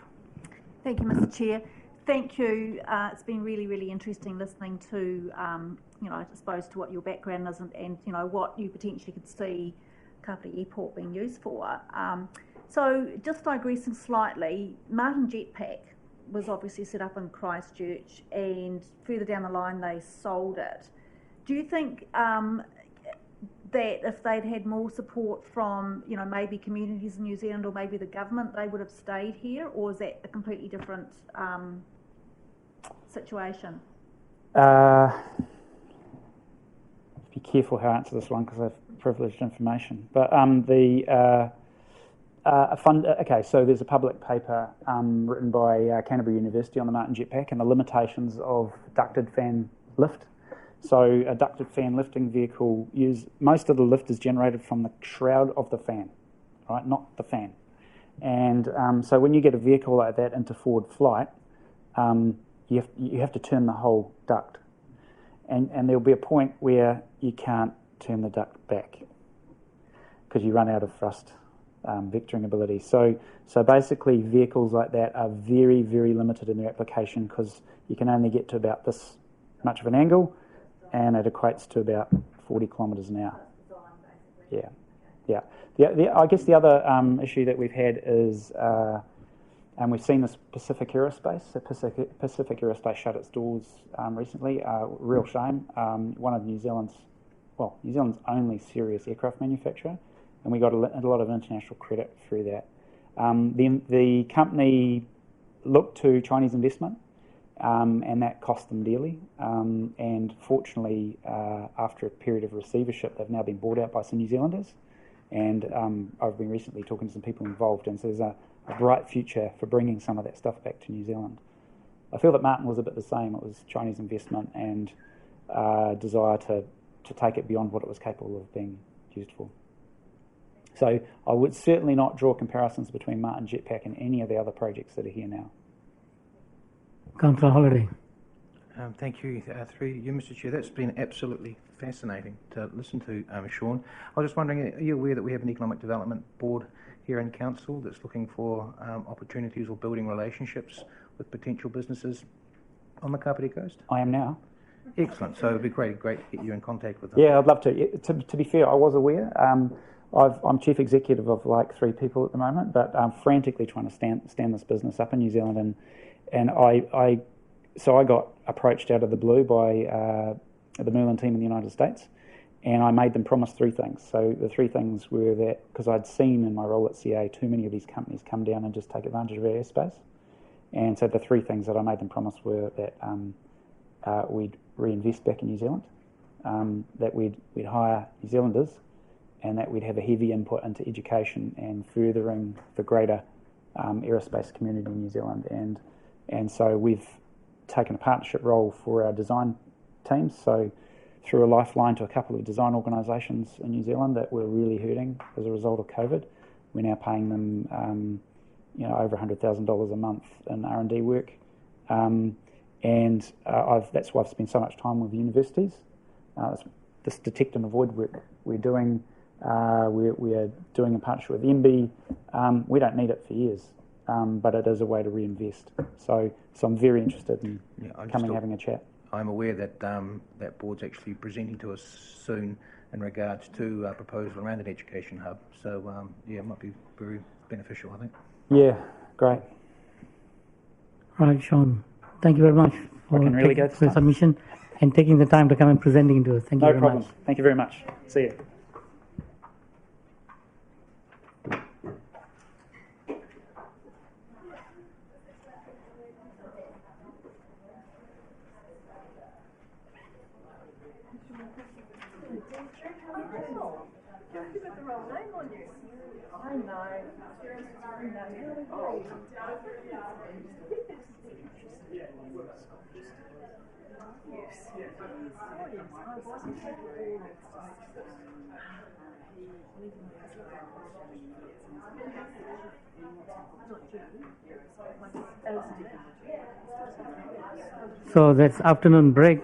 Thank you, Mr. Chair. Thank you. It's been really, really interesting listening to, you know, I suppose to what your background is and you know, what you potentially could see Kāpiti Airport being used for. So just digressing slightly, Martin Jetpack was obviously set up in Christchurch, and further down the line they sold it. Do you think that if they'd had more support from, you know, maybe communities in New Zealand or maybe the government, they would have stayed here, or is that a completely different situation? Be careful how I answer this one because I have privileged information. But okay, so there's a public paper written by Canterbury University on the Martin Jetpack and the limitations of ducted fan lift. So a ducted fan lifting vehicle, most of the lift is generated from the shroud of the fan, right, not the fan. And so when you get a vehicle like that into forward flight, you have to turn the whole duct. And there'll be a point where you can't turn the duct back because you run out of thrust vectoring ability. So basically vehicles like that are very, very limited in their application because you can only get to about this much of an angle, and it equates to about 40 kilometres an hour. Yeah. I guess the other issue that we've had is, and we've seen this Pacific Aerospace. So Pacific Aerospace shut its doors recently. Real shame. One of New Zealand's only serious aircraft manufacturer, and we got a lot of international credit through that. The company looked to Chinese investment, and that cost them dearly. And fortunately, after a period of receivership, they've now been bought out by some New Zealanders. And I've been recently talking to some people involved, and so there's a bright future for bringing some of that stuff back to New Zealand. I feel that Martin was a bit the same. It was Chinese investment and desire to take it beyond what it was capable of being used for. So I would certainly not draw comparisons between Martin Jetpack and any of the other projects that are here now. Councillor Holliday. Thank you. Through you, Mr. Chair, that's been absolutely fascinating to listen to, Sean. I was just wondering, are you aware that we have an economic development board here in council that's looking for opportunities or building relationships with potential businesses on the Kāpiti coast? I am now. Excellent. So it'd be great to get you in contact with them. Yeah, I'd love to. To be fair, I was aware. I'm chief executive of like 3 people at the moment, but I'm frantically trying to stand this business up in New Zealand, and I So I got approached out of the blue by the Merlin team in the United States, and I made them promise 3 things. So the 3 things were that, because I'd seen in my role at CA too many of these companies come down and just take advantage of our airspace. And so the 3 things that I made them promise were that we'd reinvest back in New Zealand, that we'd hire New Zealanders, and that we'd have a heavy input into education and furthering the greater aerospace community in New Zealand. And so we've taken a partnership role for our design teams. So through a lifeline to a couple of design organisations in New Zealand that were really hurting as a result of COVID, we're now paying them over $100,000 a month in R&D work. That's why I've spent so much time with universities. This detect and avoid work we're doing, we are doing a partnership with MB. We don't need it for years, but it is a way to reinvest. So I'm very interested in having a chat. I'm aware that that board's actually presenting to us soon in regards to a proposal around an education hub. So it might be very beneficial, I think. Yeah, great. Right, Sean. Thank you very much for the submission and taking the time to come and presenting to us. Thank you very much. No problem. Thank you very much. See you. So that's afternoon break,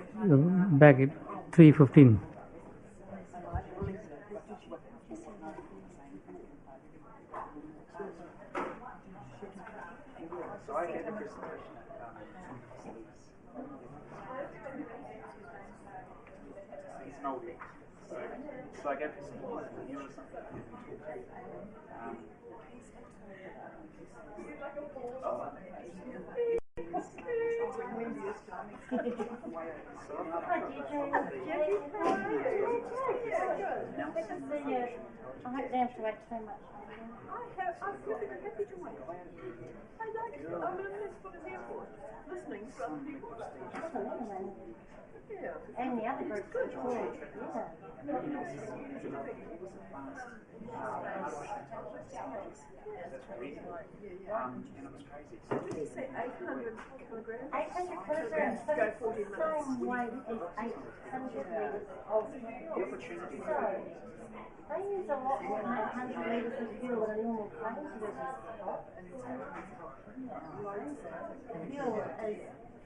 back at 3:15. I hope they have to wait too much. I'm perfectly happy to wait. I like it. I'm in this for the airport, listening to other people. Yeah. And the other groups are cool. Did you say 800 kilograms? 800 kilograms. Go 40 minutes. Same weight as 800 litres of fuel. They use a lot more than 800 litres of fuel than a normal plane to do this.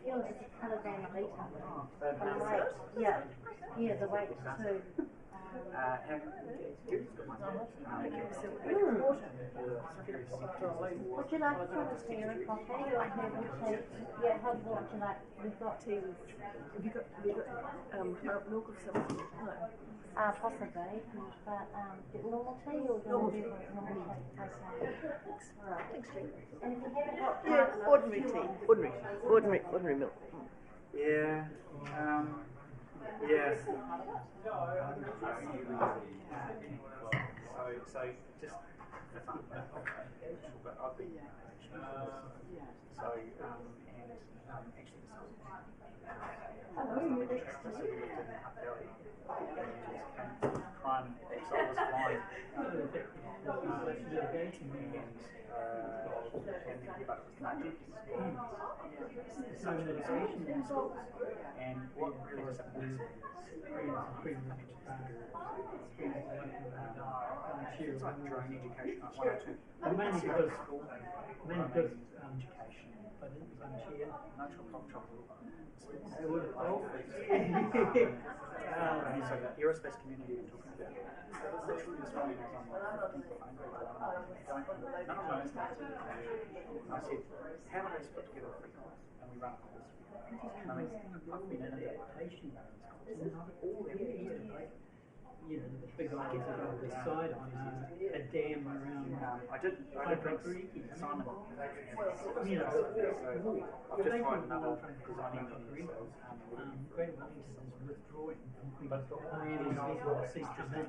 Fuel is a kilogram a litre. The weight, yeah, the weight too. Would you like to have a tea or a coffee? I have a tea. Yeah, what would you like? We've got tea with. Have you got milk of some sort? No. Possibly, but normal tea or normal tea? Normal tea. Alright. Thanks, Jane. And if you haven't got ordinary tea. Ordinary milk. Yeah. Yes. So just for fun, but I've been actually crime episode was flying so litigation in schools, and what really disappoints me is like drone education, like 1 or 2. And mainly because education, but it was unfair, no tropical. They would have all and so the aerospace community we're talking about, literally this morning I was on my 15th phone call, none of those I said, how do they put together a free course? And we run a course. I mean, I've been in adaptation all the years, the big ideas on the side on a dam around I did Kāpiti. Simon. I've just tried another designing Greater Wellington is withdrawing from Queen's Land ceased to be.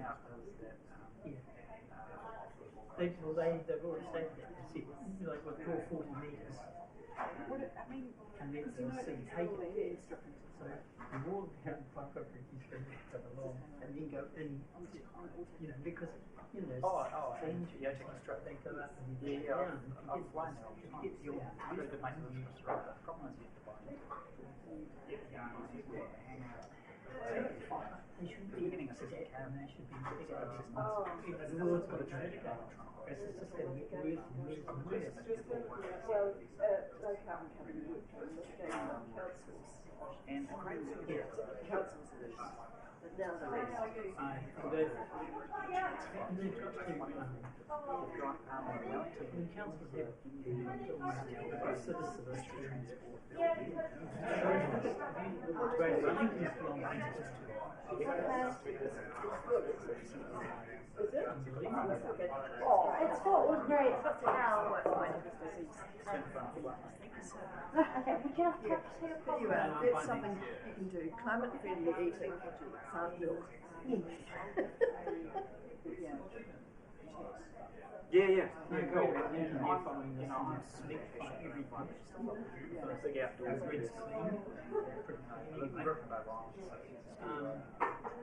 They've already stated that. It's like withdraw 40 metres. And then the sea take it. So the wall down Kāpiti is going to come along and then go in, because there's danger. They go up and you get down. I've flown it. It's your really good mate of the problem is you They shouldn't be getting a system and they should be getting a system. The world's got a trade down. It's just going to get worse and worse and worse. Well, no carbon coming in councils. And the great Councils but now the rest. When councils have citizens to transport, Oh, it's Fort Great. Okay, would you like to say a comment? That's something you can do. Climate friendly eating, farm milk. Yeah, cool. I'm sick every month. Big outdoors, red screen.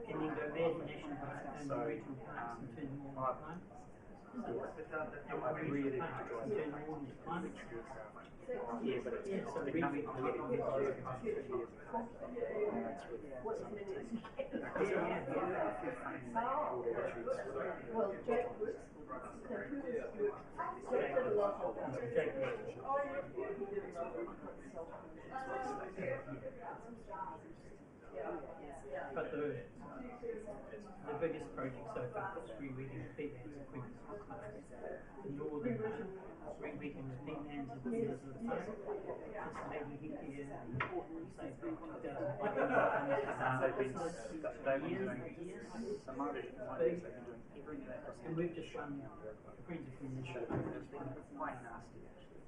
And you go there to national parks and regional parks and turn them all into climate. I really enjoy And turn them all into climate. Yeah, but it's So big we nothing to get in Well, Jack did a lot of But the biggest project so far is reweeding the peatlands in Queen's Land. The northern reweeding the peatlands in the middle of the farm. It's maybe here, say, 2000. They've been years. And we've just run the Queen's Initiative. It's been quite nasty, actually.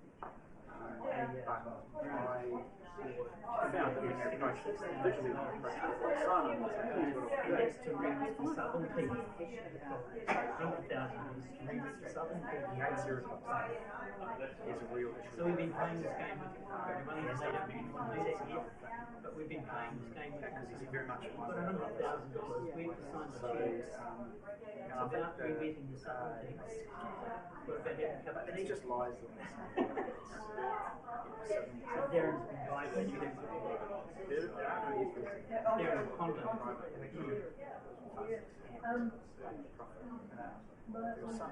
I found that we had approached this visually Simon was That's to reach the southern peak. 100,000 is to reach the southern peak. That's serious is a real issue. So we've been playing this game with money they don't really want to do that yet, but we've been playing this game with them. This is very much We've got $100,000. We've signed the checks. It's about reweeding the southern peaks. What about having covered? But he just lies on this. So Darren's been driving you. Darren Condon. Your son,